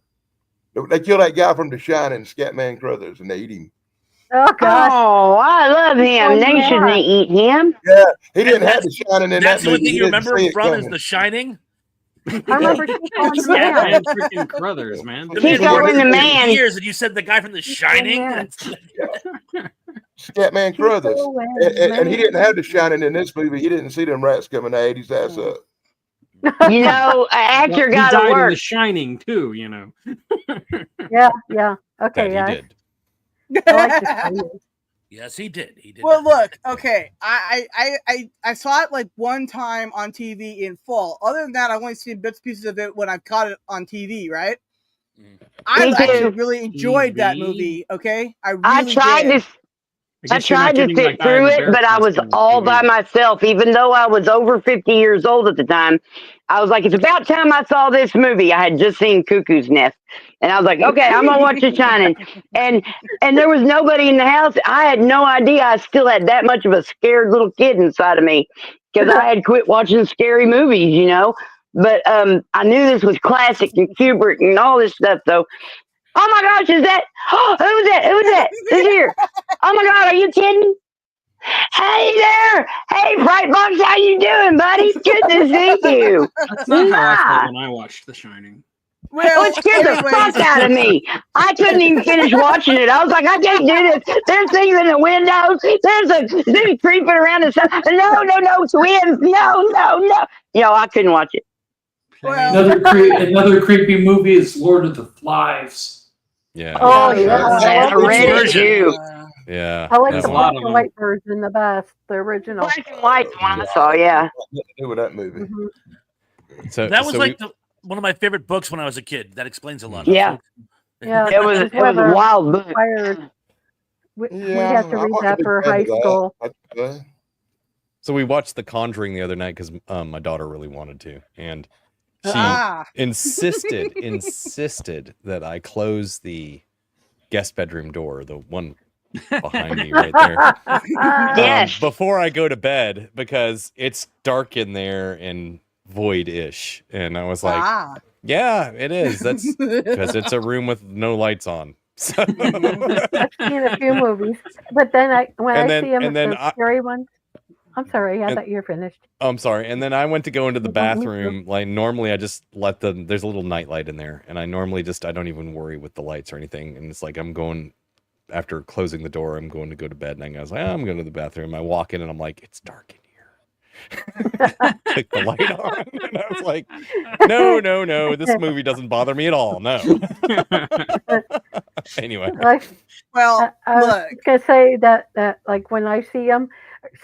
they kill that guy from The Shining, Scatman Crothers, and they eat him. Oh God. Oh, I love him. Oh, They yeah. shouldn't eat him. Yeah, he didn't And have The Shining in That's that the only movie. thing He you didn't remember see him it from is coming. The Shining. I remember she called him Scatman man. freaking Crothers, man. The Keep man going, worked the for man. years, and you said the guy from The Shining. Yeah. Scatman Crothers, and he didn't have The Shining in this movie. He didn't see them rats coming to eat his ass up. You know, an actor he got to died in work. The Shining too. You know. Yeah. Okay. That he did. I like The Shining. Yes, he did. He did. Well, look, okay. I saw it like one time on TV in full. Other than that, I've only seen bits and pieces of it when I've caught it on TV, right? I actually really enjoyed that movie, okay? I tried to sit through it, but I was all by myself. Even though I was over 50 years old at the time, I was like, it's about time I saw this movie. I had just seen Cuckoo's Nest. And I was like, okay, I'm going to watch The Shining. And there was nobody in the house. I had no idea I still had that much of a scared little kid inside of me because I had quit watching scary movies, you know. But I knew this was classic and Kubrick and all this stuff, so. Oh my gosh, is that? Oh, who's that? Who's that? Who's here? Oh my God, are you kidding? Hey there! Hey, Bright Box, how you doing, buddy? Good to see you. That's not how I felt when I watched The Shining. Well, it scared the fuck out of me. I couldn't even finish watching it. I was like, I can't do this. There's things in the windows. There's a thing creeping around the side. No, twins. No. You know, I couldn't watch it. Well, another creepy movie is Lord of the Flies. Yeah. Oh yeah, I read it too. Yeah. I like the that black one. and white version the best, the original. Black and white one I saw, yeah. Nothing to do with that movie. So That was so like one of my favorite books when I was a kid. That explains a lot. Yeah. Yeah, It was a wild book. We had to read that for high school. So we watched The Conjuring the other night because my daughter really wanted to, and she insisted that I close the guest bedroom door, the one behind me right there, Yes. before I go to bed because it's dark in there and void-ish. And I was like, yeah, it is. That's because it's a room with no lights on. So I've seen a few movies, but then when I see them, the scary ones. I'm sorry, I thought you were finished. I'm sorry. And then I went to go into the bathroom. Like normally I just let there's a little night light in there. And I normally I don't even worry with the lights or anything. And it's like, I'm going, after closing the door, I'm going to go to bed. And I was like, I'm going to the bathroom. I walk in and I'm like, it's dark in here. Click the light on. And I was like, no, this movie doesn't bother me at all. No. Anyway. Well, I was gonna say that like when I see them,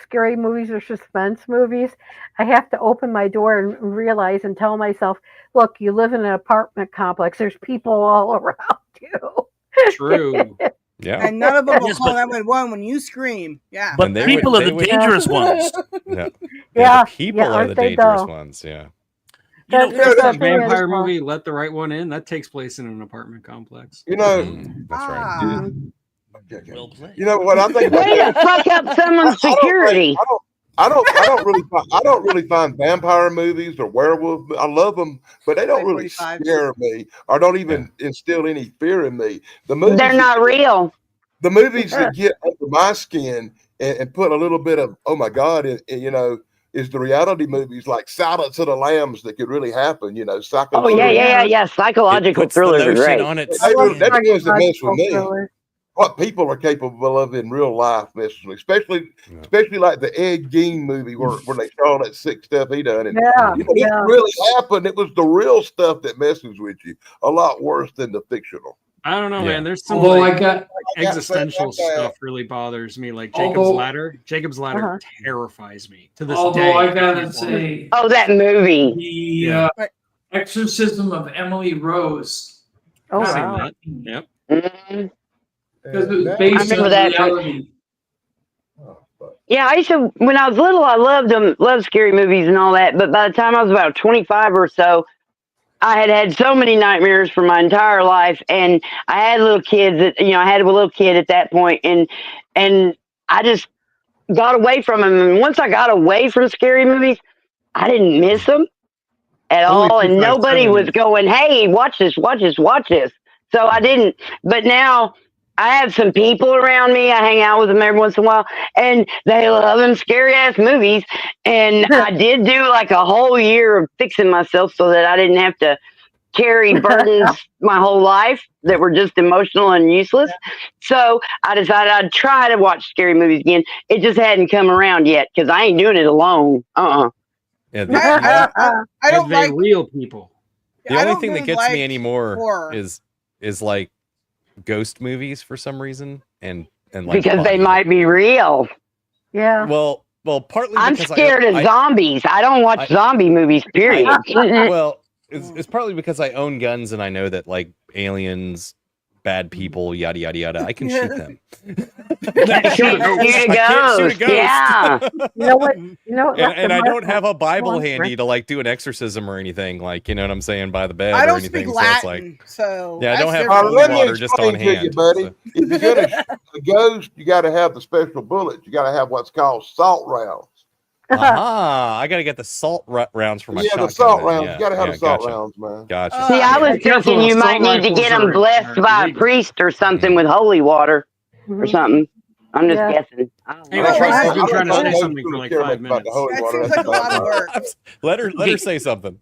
scary movies or suspense movies, I have to open my door and realize and tell myself, look, you live in an apartment complex. There's people all around you. True. Yeah. And none of them will call 911 when you scream. Yeah. But people are the dangerous ones. Yeah. The people are the dangerous ones. Yeah. That vampire movie, Let the Right One In, that takes place in an apartment complex. You know, that's right. Well played. You know what I think? Way to fuck up someone's security. I don't really find vampire movies or werewolf. I love them, but they don't really scare me or don't even instill any fear in me. They're not real. The movies that get under my skin and put a little bit of oh my god, is the reality movies like Silence of the Lambs that could really happen. You know, psychological thrillers are great. That was the mess with me. What people are capable of in real life messes me, especially like the Ed Gein movie where they show all that sick stuff he done. And it really happened. It was the real stuff that messes with you a lot worse than the fictional. I don't know, man. There's some existential stuff really bothers me, like Jacob's Ladder. Jacob's Ladder terrifies me to this day. I gotta say, that movie, the Exorcism of Emily Rose. Oh wow! Yep. Because it was based on reality. Yeah, I used to, when I was little, I loved scary movies and all that. But by the time I was about 25 or so, I had so many nightmares for my entire life, and I had little kids I had a little kid at that point, and I just got away from them. And once I got away from scary movies, I didn't miss them at all, and nobody was going, "Hey, watch this, watch this, watch this." So I didn't. But now I have some people around me. I hang out with them every once in a while, and they love them scary ass movies. And I did do like a whole year of fixing myself so that I didn't have to carry burdens my whole life that were just emotional and useless. So I decided I'd try to watch scary movies again. It just hadn't come around yet because I ain't doing it alone. Yeah, I don't like real people. The only thing that gets me anymore horror. is like ghost movies for some reason, and like because they might be real. Yeah. Well, partly I'm because scared of zombies. I don't watch zombie movies. Period. Well, it's partly because I own guns and I know that like aliens, bad people, yada yada yada. I can shoot them. I can't shoot a ghost. Yeah. You know what? And I don't have a Bible handy to like do an exorcism or anything. Like, you know what I'm saying, by the bed I or don't anything. speak So it's Latin, like, so yeah, I don't have Let holy me water just on explain to hand. you, buddy. So. If you're gonna shoot a ghost, you got to have the special bullets. You got to have what's called salt rounds. I got to get the salt rounds for my shotgun. The salt then. rounds. Yeah, You got to have the salt gotcha. rounds, man. Gotcha. See, I was thinking you might need to get them blessed by a priest or something with holy water or something. I'm just guessing. Anyway, Tracy's been trying to say something for like 5 minutes. That seems like a lot of work. Let her say something.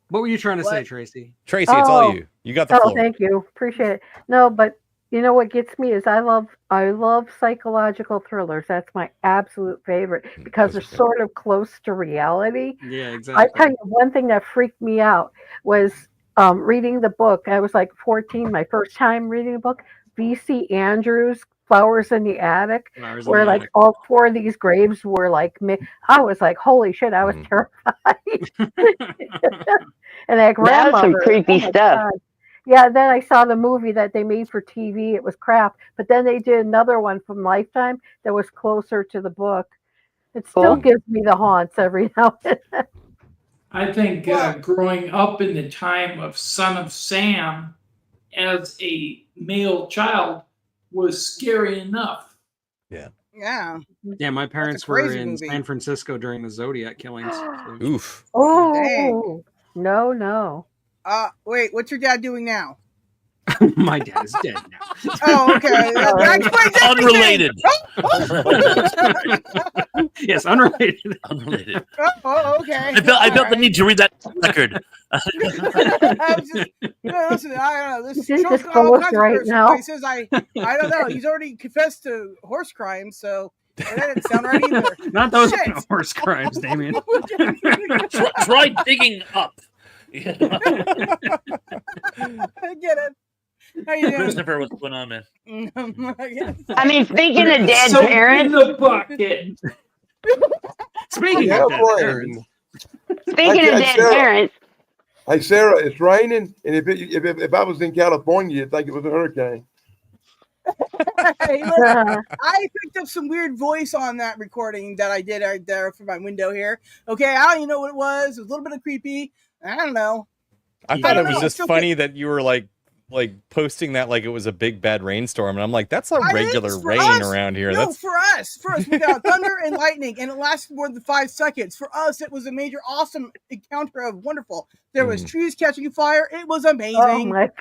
What were you trying to say, Tracy? Tracy, it's all you. You got the floor. Thank you. Appreciate it. No, but you know what gets me is I love psychological thrillers. That's my absolute favorite because they're sort of close to reality. Yeah, exactly. I tell you, one thing that freaked me out was reading the book. I was like 14, my first time reading a book. V.C. Andrews, Flowers in the Attic, where like all 4 of these graves were like, I was like, holy shit, I was terrified. And that grandmother, that's some creepy stuff. God. Yeah, then I saw the movie that they made for TV. It was crap. But then they did another one from Lifetime that was closer to the book. It still gives me the haunts every now and then. I think growing up in the time of Son of Sam as a male child was scary enough. Yeah. Yeah. Yeah, my parents were in movie. San Francisco during the Zodiac killings. So. Oof. Oh, Dang. No. Wait, what's your dad doing now? My dad is dead now. Oh, okay. That explains everything. Yes, unrelated. Unrelated. Oh, okay. I felt the need to read that record. Listen, I don't know. This He's show's got all disclosed kinds right of now. He says I don't know. He's already confessed to horse crimes, so that didn't sound right either. Not those Shit. kind of horse crimes, Damien. Try digging up. I get it. How you doing? Christopher, what's going on, man? I mean, speaking of dead So parents, in the bucket. Speaking of dead parents. Speaking of dead parents. Hey, Sarah, it's raining, and if I was in California, you'd think it was a hurricane. Hey, look, I picked up some weird voice on that recording that I did right there from my window here. Okay, I don't even know what it was. It was a little bit of creepy. I don't know. I thought it was just funny that you were like posting that like it was a big bad rainstorm, and I'm like, that's a regular rain around here. No, That's for us, we got thunder and lightning, and it lasted more than 5 seconds. For us, it was a major, awesome encounter of wonderful. There was trees catching fire. It was amazing. Oh my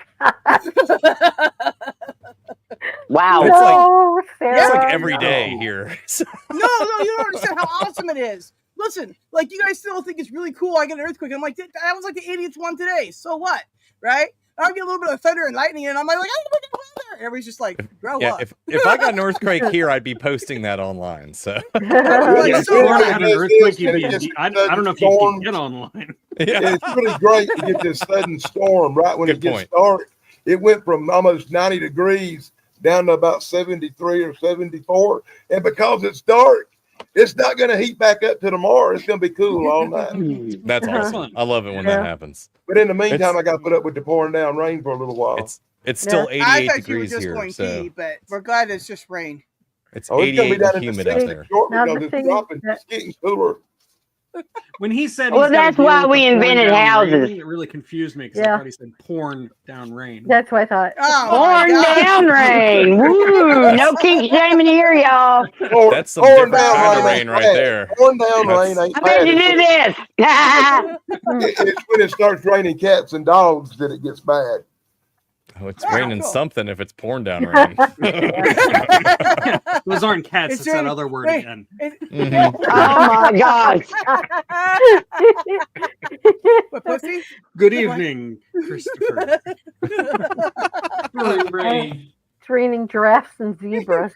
Wow. It's like every day here. No, you don't understand how awesome it is. Listen, like you guys still think it's really cool. I get an earthquake. I'm like, that was like the 80th one today. So what, right? I get a little bit of thunder and lightning, and I'm like, I don't know weather. Everybody's just like, grow up. If I got an earthquake here, I'd be posting that online. So I don't know if you can get online. Yeah. It's really great to get this sudden storm right when it gets started. It went from almost 90 degrees down to about 73 or 74, and because it's dark, it's not going to heat back up to tomorrow. It's going to be cool all night. That's awesome. I love it when that happens. But in the meantime, I got to put up with the pouring down rain for a little while. It's still 88 degrees here. Going so. pee, but we're glad it's just rain. It's 88 and humid out there. It's getting cooler. When he said, well, that's why we invented houses. It really confused me because I thought he said pouring down rain. That's what I thought. Pouring down rain. Woo! No kink shaming here, y'all. That's some different kind of rain right there. Pouring down rain. I bet you do this. It's when it starts raining cats and dogs that it gets bad. Oh, it's Ah, raining cool. something if it's pouring down rain. Those aren't cats. It's that raining- other word wait, again. Mhm. Oh my gosh. What, pussy? Good What? evening, Christopher. Really rain. It's raining giraffes and zebras.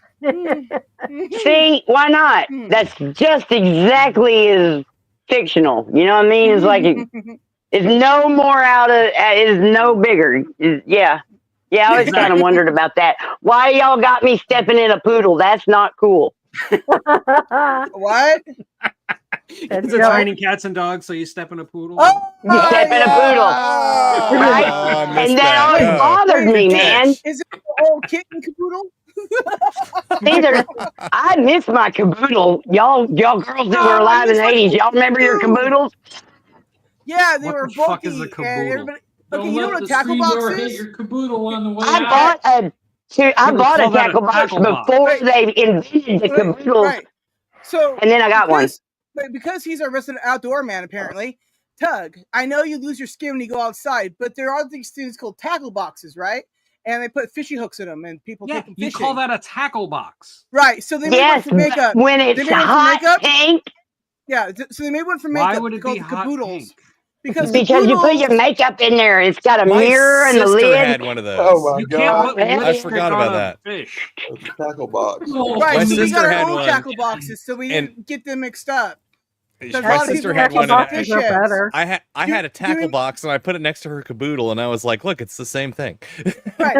See, why not? That's just exactly as fictional. You know what I mean? It's like it's no more out of it is no bigger. Yeah. Yeah, I was kind of wondered about that. Why y'all got me stepping in a poodle? That's not cool. What? Because it's raining cats and dogs, so you step in a poodle. Oh, You step in a poodle. Right? I missed And that that. always Oh, bothered me, good man. catch. Is it the old kitten caboodle? Either I miss my caboodle. Y'all girls that were alive in the 80s, y'all remember your caboodles? Yeah, they What were the fuck bulky. is a And caboodle? everybody, Don't okay, you know let what the a tackle screen box door hit is? your caboodle on the way I out. bought a People call that a tackle box tackle box. before Right. they invented the caboodles, Right. So and then I got one. because he's a resident outdoor man, apparently. Tug, I know you lose your skin when you go outside, but there are these things called tackle boxes, right? And they put fishing hooks in them, and people Yeah, take them you fishing. call that a tackle box. Right. So they made one Yes, for makeup. when They it's made one for hot makeup. pink, Yeah. So they made one for Why makeup would it called be the hot caboodles. pink? Because because you put your caboodles. makeup in there. It's got a My mirror and the sister lid. had one of those. Oh my You can't god, put I lipstick forgot on about a that. fish. that's a tackle box. Oh, Right. My So we sister got our had own one, tackle boxes, so we and- didn't get them mixed up. Because a My lot of sister people had were one, kissing and fish are heads. better. I had a tackle box, and I put it next to her caboodle, and I was like, "Look, it's the same thing." Right.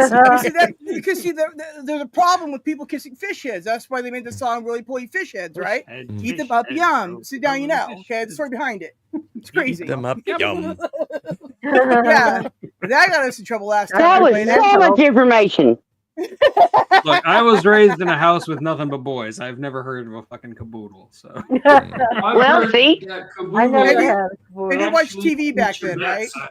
Because there's a problem with people kissing fish heads. That's why they made the song "Really Pull You Fish Heads," right? Eat them up, yum. Sit down, you know. Okay, the story behind it. It's crazy. Eat them up, yum. Yeah, that got us in trouble last time. That we was played so it. much information. Look, I was raised in a house with nothing but boys. I've never heard of a fucking caboodle. So I've Well, heard see? that I never caboodle had a And caboodle. you watched actually TV back featured then, that right? side.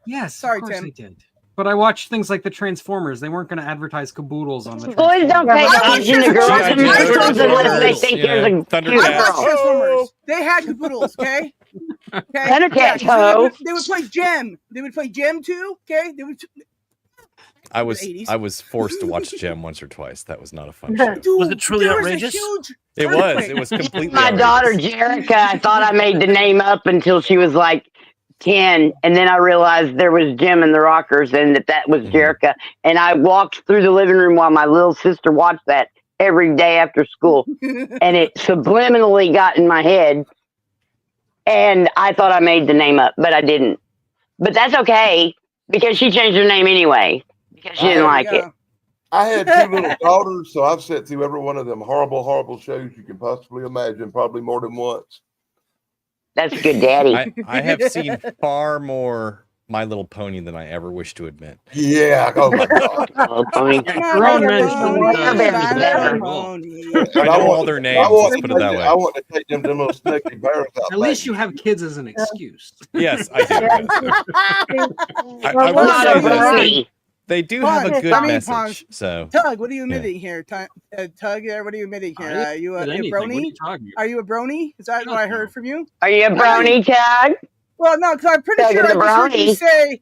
yes, Sorry, of course Tim. I did. But I watched things like the Transformers. They weren't going to advertise caboodles on the Boys don't pay Yeah, I attention to watched girls Transformers. commercials unless they Transformers. think Yeah, there's a cute Thundercats. I watched girl. Transformers. They had caboodles, okay? Okay. Thundercats, 'cause ho. they would play Gem. They would play Gem too. Okay. They would. I The was 80s. I was forced to watch Gem once or twice. That was not a fun show. Dude, Was it truly there outrageous? Was a huge It was. It was earthquake. completely My daughter outrageous. Jerica, I thought I made the name up until she was like 10, and then I realized there was Jim and the Rockers, and that was Mhm. Jerica. And I walked through the living room while my little sister watched that every day after school, and it subliminally got in my head. And I thought I made the name up, but I didn't. But that's okay because she changed her name anyway because she didn't There you like it. I had two little daughters, so I've sat through every one of them horrible, horrible shows you can possibly imagine, probably more than once. That's good, Daddy. I have seen far more My Little Pony than I ever wish to admit. Yeah. Oh my god. Little Pony. grown men shouldn't Bearberries better. I know all their names. Let's put it that I way. want to take them to little snooky bears out at least back. you have kids as an excuse. Yes, I do. Yeah. I Well, will Not say a this. brony. They do have a Pons, good I mean, message. Pons. So Tug, what are you admitting here? Tug, what are you admitting here? I Are you a, didn't a admit anything. What are brony? you talking about? Are you a brony? Is that what I heard from you? Are you a brony, Tug? Well, no, because I'm pretty Tug sure is I a just heard you brony. say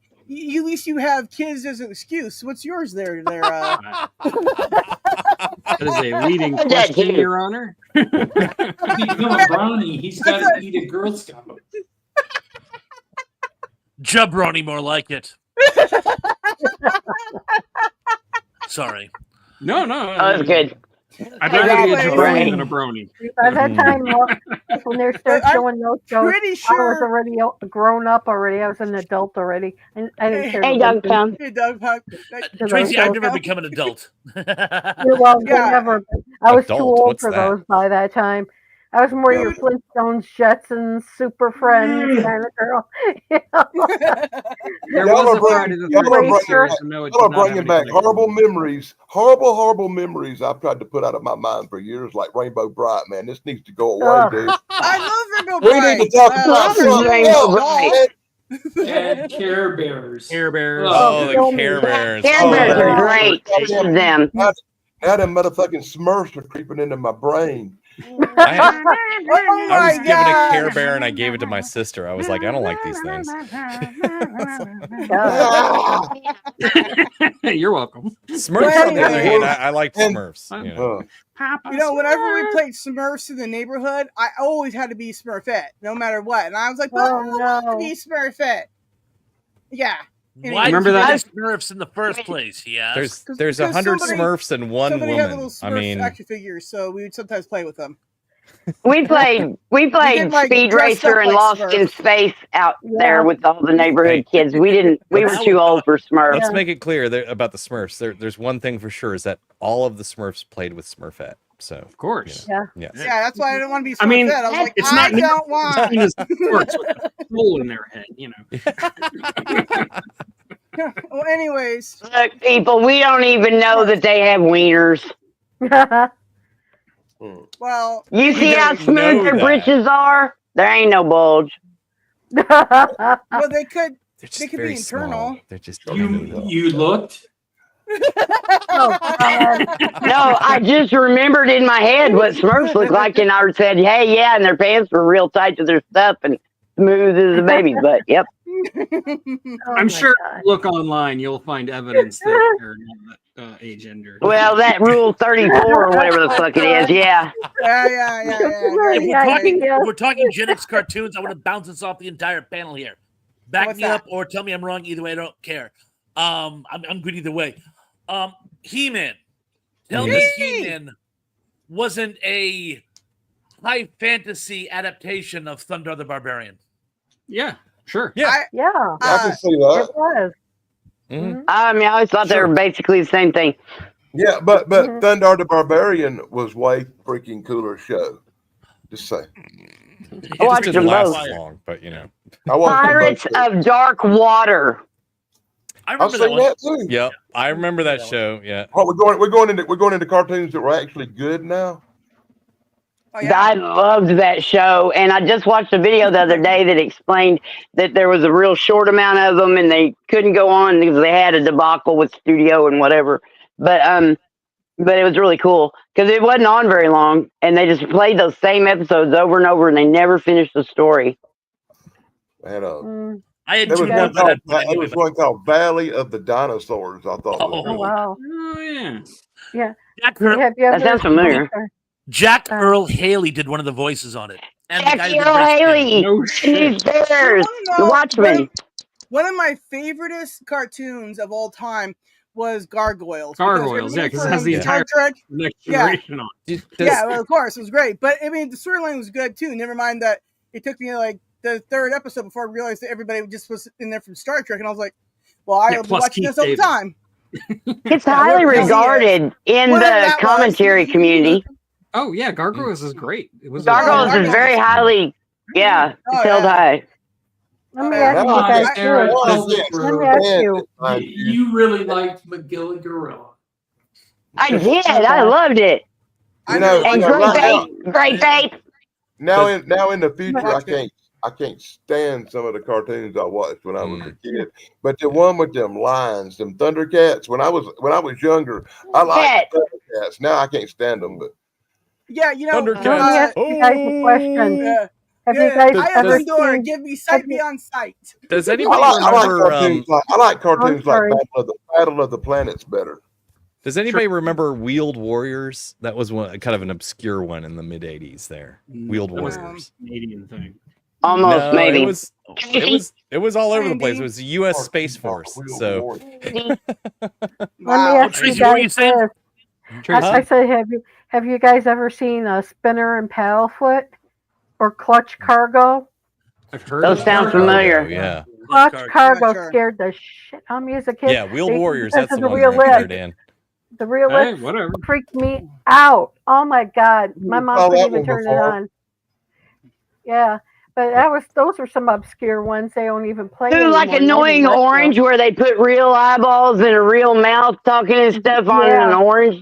at least you have kids as an excuse. What's yours there? That is a leading Heard that question, too. Your Honor. To become a brownie, he's got to eat a Girl Scout. Jabroni, more like it. Sorry. No. Oh, that's good. I'd rather be a Exactly. jabroni than a brony. By that time, when they start I'm showing those shows, pretty I was sure. already grown up already. I was an adult already, and I didn't care. Hey, to Doug listen Pound. Hey, Doug, Puck. to Tracy, those I've shows. never become an adult. Well, Yeah. whatever. I was too Adult, old what's for that? those by that time. I was more your Dude. Flintstones, Jetsons, Super Friends kind of girl. You know? There Y'all was are a Friday bringing- the y'all are 13th bringing series, and no, it Y'all are did not have bringing back anything to do horrible with it. memories, horrible memories I've tried to put out of my mind for years, like Rainbow Bright, man. This needs to go away, Ugh. dude. I love Rainbow We Bright. need to talk I about love something Rainbow else, Bright. man. And Care Bears. Care Bears. Oh, the kill me. Care Bears. Care Oh, Bears yeah. are great. I love them. Now them motherfucking Smurfs are creeping into my brain. I was given a Care Bear and I gave it to my sister. I was like, I don't like these things. You're welcome. Smurfs, on the other hand, I liked Smurfs. Whenever we played Smurfs in the neighborhood, I always had to be Smurfette, no matter what. And I was like, but I don't want to be Smurfette. Yeah. Why remember did you that get Smurfs in the first place? Yeah. There's 100 Smurfs and one somebody had woman. little Smurf action figures, so we would sometimes play with them. We played Speed Racer and Lost in Space out there with all the neighborhood kids. We were too old for Smurfs. Let's make it clear about the Smurfs. There's one thing for sure, is that all of the Smurfs played with Smurfette. So of course, yeah, that's why I didn't want to be Smurfette. I mean, I was like, it's I not don't want. Sports with a hole in their head, you know. Well, anyways, look, people, we don't even know that they have wieners. Well, you see how smooth their britches are? There ain't no bulge. Well, they could be internal. Small. They're just you looked. No, I just remembered in my head what Smurfs looked like, and I said, "Hey, yeah," and their pants were real tight to their stuff and smooth as a baby's butt. Yep. I'm sure if you look online, you'll find evidence that they're not agender. Well, that Rule 34 or whatever the fuck it is, yeah. If we're talking Gen X cartoons, I want to bounce this off the entire panel here. Back me up or tell me I'm wrong. Either way, I don't care. I'm good either way. He-Man. Tell me He-Man wasn't a high fantasy adaptation of Thunder the Barbarian. Yeah, sure. Yeah. I can see that. It was. I mean, I always thought they were basically the same thing. Yeah, but Thunder the Barbarian was way freaking cooler show. Just say. I watched them both. Long, but you know. Pirates of Dark Water. I remember that too. Yep, I remember that show. Yeah. Oh, we're going into cartoons that were actually good now. I loved that show, and I just watched a video the other day that explained that there was a real short amount of them, and they couldn't go on because they had a debacle with studio and whatever. But it was really cool because it wasn't on very long, and they just played those same episodes over and over, and they never finished the story. There was one called Valley of the Dinosaurs. I thought. Oh wow! Oh yeah. Yeah. Jack Earl, that sounds familiar. Jack Earl Haley did one of the voices on it. And Jack Earl Haley. He's theirs. The Watchmen. One of my favoriteest cartoons of all time was Gargoyles. Gargoyles, yeah, because it has the entire next generation on. Yeah, well, of course, it was great. But I mean, the storyline was good too. Never mind that it took me like the third episode before I realized that everybody just was in there from Star Trek, and I was like, "Well, I'll be watching this all the time." It's highly regarded in the commentary community. Oh yeah, Gargoyles is great. It was Gargoyles is very highly, held high. Let me ask you. You really liked McGill Gorilla. I did. I loved it. Great Babe. Now in the future, I can't stand some of the cartoons I watched when I was a kid. But the one with them lions, them Thundercats. When I was younger, I liked Thundercats. Now I can't stand them. But yeah, you know, let me ask you guys a question. Have you guys ever seen? Give me sight beyond sight. Does anybody remember? I like cartoons like Battle of the Planets better. Does anybody remember Wheeled Warriors? That was kind of an obscure one in the mid '80s. There, Wheeled Warriors. Canadian thing. Almost, maybe. It was all over the place. It was the U.S. Space Force. So. Let me ask you guys this. I said, have you guys ever seen Spinner and Paddlefoot or Clutch Cargo? I've heard. Those sound familiar. Yeah. Clutch Cargo scared the shit out of me as a kid. Yeah, Wheeled Warriors. That's the one real right there, Dan. The real freaked me out. Oh my god, my mom couldn't even turn it on. Yeah. But those were some obscure ones they don't even play. Dude, like Annoying Orange, where they put real eyeballs and a real mouth talking and stuff on an orange.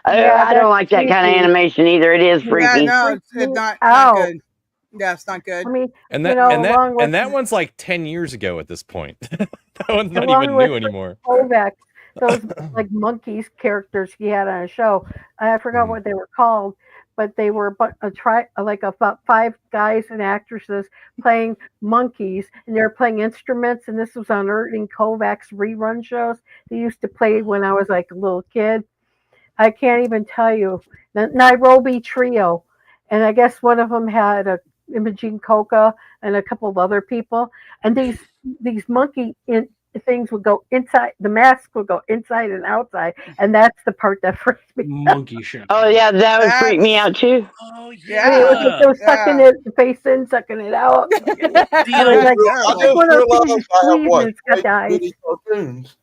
I don't like that kind of animation either. It is freaky. Yeah, no, it's not good. Yeah, it's not good. I mean, and that one's like 10 years ago at this point. That one's not even new anymore. Those like monkeys characters he had on a show. I forgot what they were called. but they were about 5 guys and actresses playing monkeys, and they were playing instruments. And this was on Erting Kovacs rerun shows they used to play when I was like a little kid. I can't even tell you. The Nairobi Trio, and I guess one of them had Imogene Coca and a couple of other people, and these monkey things would go inside. The mask would go inside and outside, and that's the part that freaked me. Monkey show. Oh yeah, that would freak me out too. Oh I mean, it was like they were sucking it, the face in, sucking it out. I was like, I like one of those things I have squeeze what? and it's got eyes. Bitty cartoons.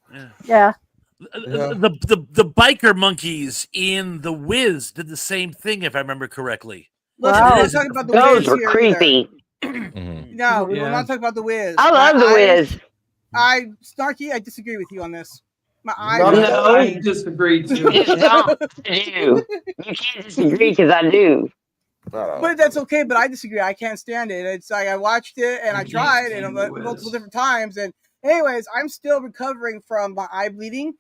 Yeah. The biker monkeys in The Wiz did the same thing, if I remember correctly. Listen, we're not talking about the Those Wiz were here creepy. No, we're not talking about the Wiz. I love the Wiz. Snarky, I disagree with you on this. My No, eyes. I disagree too. You don't. I do. You can't disagree because I do. But that's okay. But I disagree. I can't stand it. It's like I watched it and I tried and multiple different times. And anyways, I'm still recovering from my eye bleeding.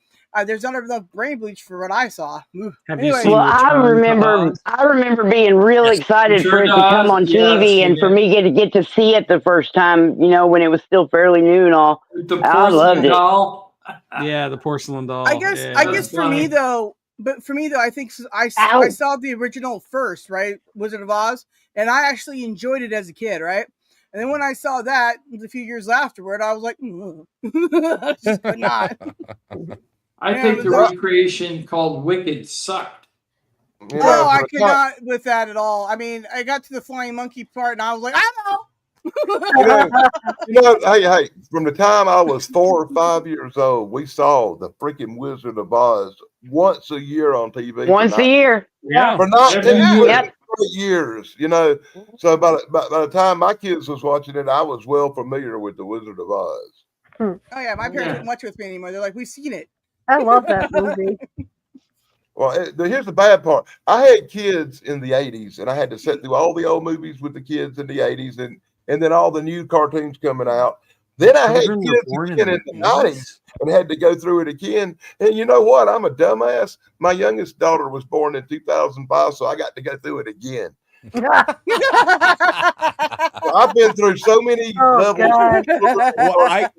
There's not enough brain bleach for what I saw. Anyways, Well, I remember being real excited for it to come on TV and for me to get to see it the first time. You know, when it was still fairly new and all. I loved it. Doll. Yeah, the porcelain doll. I guess for me though, I think I saw the original first, right? Wizard of Oz, and I actually enjoyed it as a kid, right? And then when I saw that a few years afterward, I was like, I just could not. I think the recreation called Wicked sucked. Oh, I could not with that at all. I mean, I got to the flying monkey part, and I was like, I know. Hey, from the time I was 4 or 5 years old, we saw the freaking Wizard of Oz once a year on TV. Once a year. Yeah. For 19 years, you know. So by the time my kids was watching it, I was well familiar with the Wizard of Oz. Oh yeah, my parents didn't watch it with me anymore. They're like, we've seen it. I love that movie. Well, here's the bad part. I had kids in the 80s, and I had to sit through all the old movies with the kids in the 80s, and then all the new cartoons coming out. Then I had kids again in the 90s and had to go through it again. And you know what? I'm a dumbass. My youngest daughter was born in 2005, so I got to go through it again. I've been through so many levels. Well,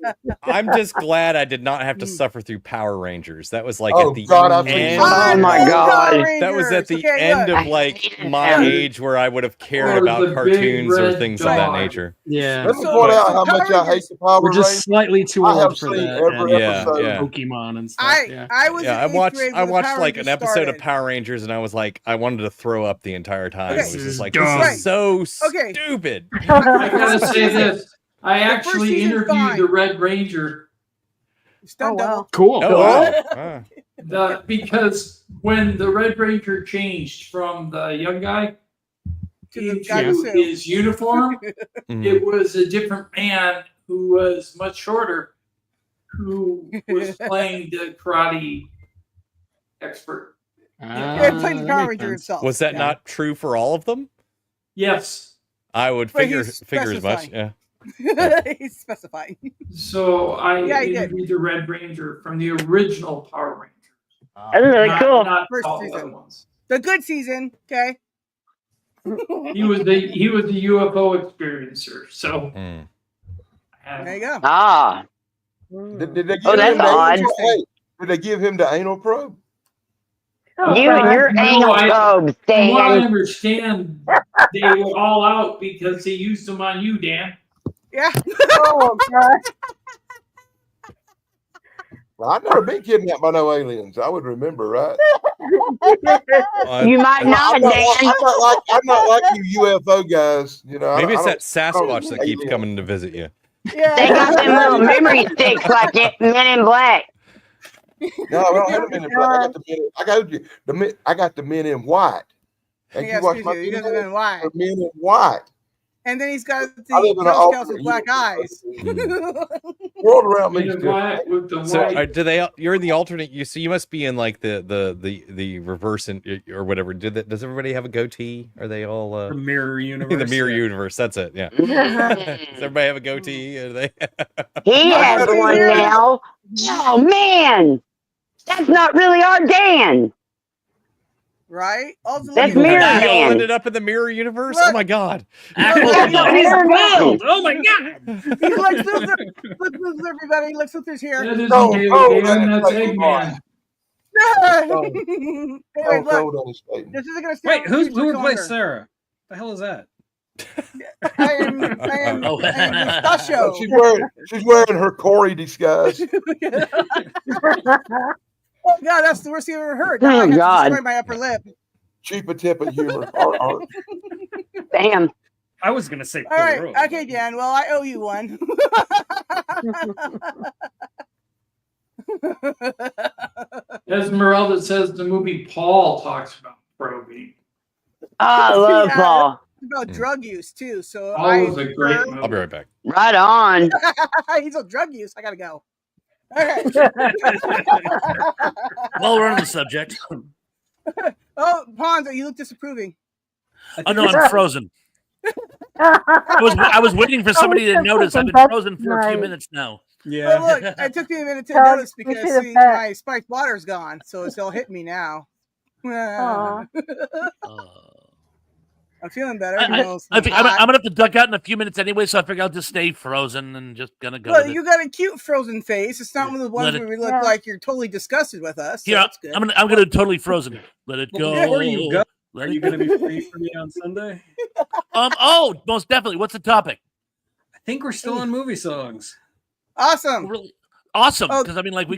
I'm just glad I did not have to suffer through Power Rangers. That was like at the end. Oh my god! That was at the end of like my age where I would have cared about cartoons or things of that nature. Yeah. Let me point out how much I hate the Power We're Rangers. just slightly too old for that. Yeah. Pokemon and stuff. I was. Yeah, I watched like an episode of Power Rangers, and I was like, I wanted to throw up the entire time. It was just like, this is so stupid. I gotta say this. I actually interviewed the Red Ranger. Oh, wow. Cool. Oh, wow. Because when the Red Ranger changed from the young guy into his uniform, it was a different man who was much shorter, who was playing the karate expert. Playing the Power Ranger himself. Was that not true for all of them? Yes. I would figure as much. Yeah. He's specifying. So I interviewed the Red Ranger from the original Power Rangers. That's really cool. Not First all season. other ones. The good season, okay. He was the UFO experiencer. So there you go. Ah. Did they give that's him the odd. Did they give him the anal probe? You and your anal probes, Dan. From what I understand, they were all out because they used them on you, Dan. Yeah. Oh god. Well, I've never been kidnapped by no aliens. I would remember, right? You might not, Dan. I'm not like you UFO guys. You know, Maybe it's that Sasquatch that keeps coming to visit you. Yeah. They got them little memory sticks like Men in Black. No, I don't have the Men in Black. I got the Men in White. And Yes, you watch my he does Men in White. Men in White. And then he's got the I live in an Girl Scouts with alternate black eyes. World around me. Men in Black with the So white. do they? You're in the alternate. You must be in like the reverse or whatever. Does everybody have a goatee? Are they all The mirror universe. the mirror universe? That's it. Yeah. Does everybody have a goatee? Are they? He has one now. Oh man, that's not really our Dan. right? That's Mirror We all Man. ended up in the mirror universe. Look. Oh my god! He's bald. Oh my god! He's Lex Luthor. Lex Luthor, everybody. Lex Luthor's here. That isn't No, Haley no, Dan, that's that's Eggman. Anyway, look, cold on his statement. this isn't going to stay Wait, on who much replaced longer. Sarah? The hell is that? I am Mustachio. She's wearing her Corey disguise. Oh God, that's the worst thing I've ever heard. Now I have to destroy my upper lip. Cheap attempt at humor. Art. Damn. I was gonna say. All right, okay, Dan. Well, I owe you one. Esmeralda says the movie Paul talks about probing. I love Paul. It's about drug use too. So Paul was a great movie. I'll be right back. Right on. He's on drug use. I gotta go. All right. Well, we're on the subject. Oh, Ponzo, you look disapproving. Oh no, I'm frozen. I was waiting for somebody to notice. I've been frozen for a few minutes now. Yeah. Well, look, it took me a minute to notice because see, my spiked water's gone, so it's all hitting me now. I'm feeling better. I'm gonna have to duck out in a few minutes anyway, so I figure I'll just stay frozen and just gonna go. Well, with you got a cute frozen face. It's not one of the ones where we look like you're totally disgusted with us. So yeah, that's good. I'm gonna totally frozen. Let it go. Before you go, Let are you going to be free for me on Sunday? Oh, most definitely. What's the topic? I think we're still on movie songs. Awesome. Really awesome. Because I mean, like,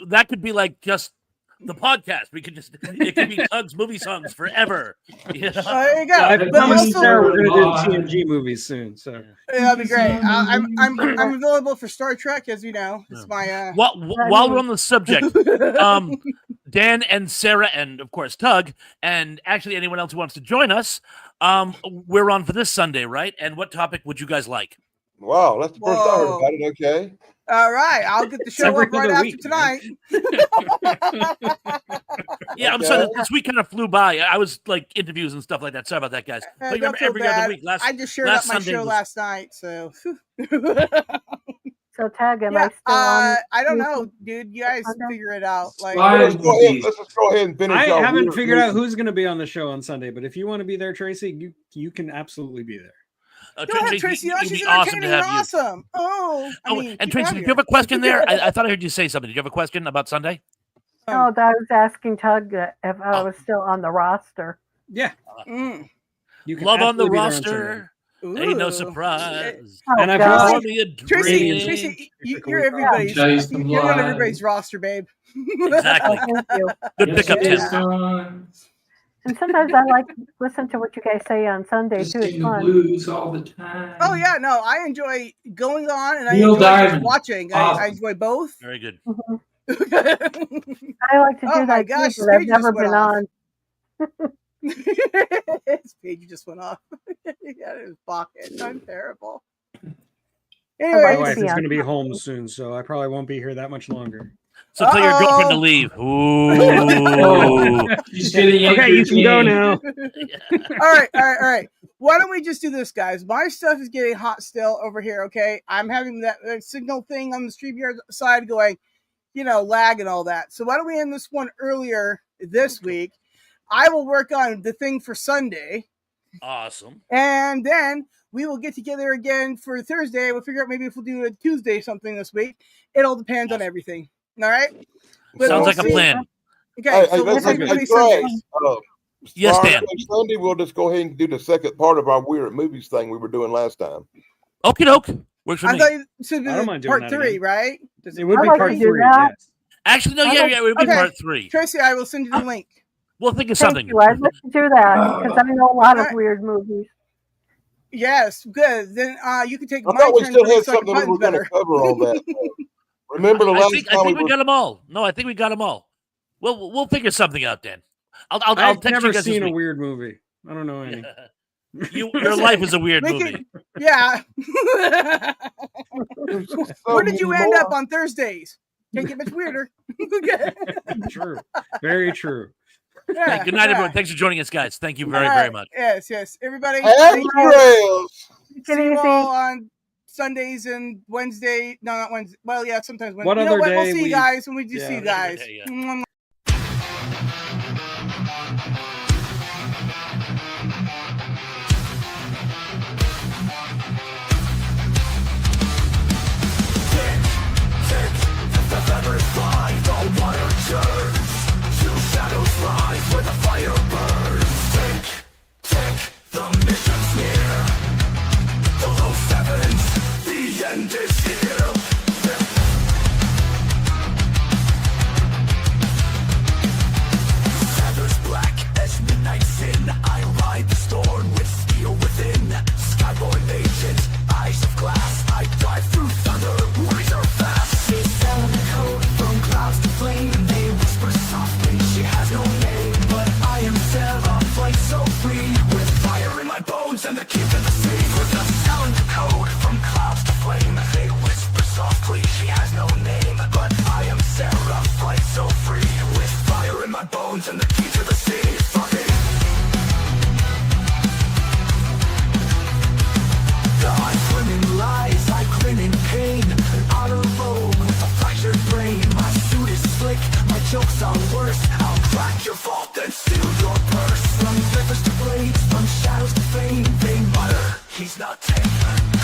that could be like just the podcast. It could be Tug's movie songs forever. You know? There you go. I promised Sarah we're going to do TNG movies soon. So that'd be great. I'm available for Star Trek, as you know. It's my while we're on the subject, Dan and Sarah and of course Tug and actually anyone else who wants to join us, we're on for this Sunday, right? And what topic would you guys like? Wow, that's the first I heard about it. Okay. All right, I'll get the show up right after tonight. Yeah, I'm sorry. This week kind of flew by. I was like interviews and stuff like that. Sorry about that, guys. But remember, every other week. I just shared up my show last night, so. So Tug, am I still on? I don't know, dude. You guys figure it out. Like, let's just go ahead and finish. I haven't figured out who's going to be on the show on Sunday, but if you want to be there, Tracy, you can absolutely be there. Go ahead, Tracy. She's entertaining and awesome. Oh, and Tracy, did you have a question there? I thought I heard you say something. Did you have a question about Sunday? Oh, I was asking Tug if I was still on the roster. Yeah. You can love on the roster. Ain't no surprise. Oh, and I've got me a drink. Tracy, you're everybody's. You're on everybody's roster, babe. Exactly. Good pickup, Tim. And sometimes I like to listen to what you guys say on Sunday too. It's fun. Blues all the time. Oh yeah, no, I enjoy going on and I enjoy watching. I enjoy both. Very good. Mm-hmm. I like to do that gosh, too, but I've never been on. His page just went off. He got his pocket. I'm terrible. Anyway, my wife is going to be home soon, so I probably won't be here that much longer. So tell your girlfriend to leave. Ooh. Okay, you can go now. All right. Why don't we just do this, guys? My stuff is getting hot still over here, okay? I'm having that signal thing on the StreamYard side going, lag and all that. So why don't we end this one earlier this week? I will work on the thing for Sunday. Awesome. And then we will get together again for Thursday. We'll figure out maybe if we'll do a Tuesday something this week. It all depends on everything. All right? But sounds like a plan. Okay, so we'll take Sundays. Yes, Dan. Sunday, we'll just go ahead and do the second part of our Weird Movies thing we were doing last time. Okie doke. Works for me. I thought you said part 3, right? It would be part 3, yes. Actually, no, yeah, it would be part 3. Tracy, I will send you the link. We'll think of something. Thank you. I'd like to do that because I know a lot of weird movies. Yes, good. Then you can take I my thought we turn still to had so I can something we button were going to better. cover all that. Remember the last time I think we got them all. No, I think we got them all. We'll figure something out, Dan. I'll I've text never you guys seen this a week. weird movie. I don't know any. Your life is a weird movie. Yeah. Where did you end up on Thursdays? Can't get much weirder. True. Very true. Yeah, hey, good night, everyone. Thanks for joining us, guys. Thank you very much. Yes. Everybody. Happy trails. See you all on Sundays and Wednesday. No, not Wednesday. Well, yeah, sometimes Wednesday. What other day We'll see you guys when we do see you guys. Yeah. break, my jokes are worse. I'll crack your vault, then steal your purse. From rivers to blades, from shadows to fame, they mutter, he's not tame.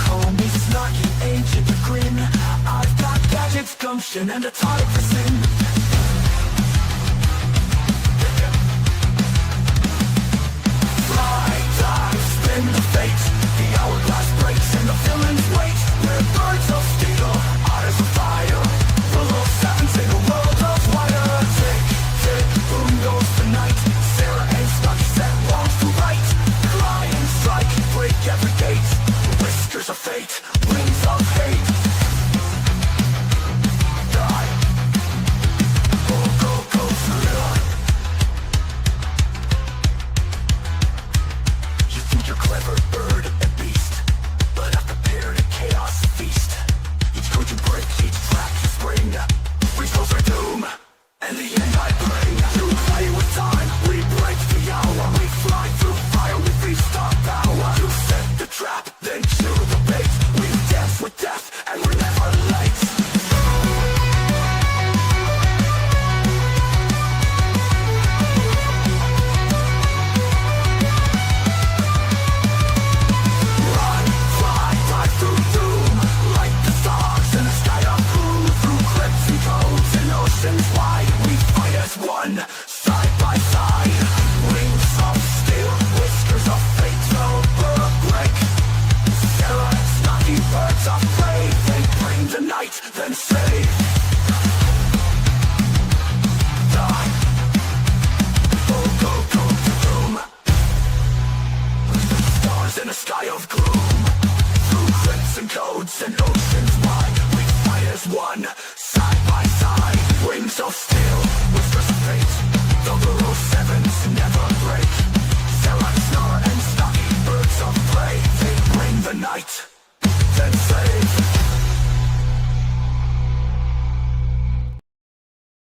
Call me snarky, agent to grin. I've got gadgets, gumption, and a tonic for sin. Fly, dive, spin the fate. The hourglass breaks and the villains wait. We're birds of steel, otters of fire. Below sevens in a world of wire. Tick, tick, boom goes the night. Sarah and Stuck set wrongs to right. Cry and strike, break every gate. Whiskers of fate, wings of hate. Die. Go, go, go, thriller. You think you're clever, bird and beast, but I've prepared a chaos feast. Each code you break, each trap you spring, we close our doom, and the end I bring. You play with time, we break the hour. We fly through fire, we feast our power. You set the trap, then chew the bait. We dance with death, and we're never late. Run, fly, dive through doom, like the stars in the sky of blue. Through cliffs and coves and oceans wide, we fight as one, side by side. Wings of steel, whiskers of fate, no break. Sarah and stocky birds of prey, they bring the night, then save. Die. Go, go, go to doom. Stars in a sky of gloom. Through cliffs and codes and oceans wide, we fight as one, side by side.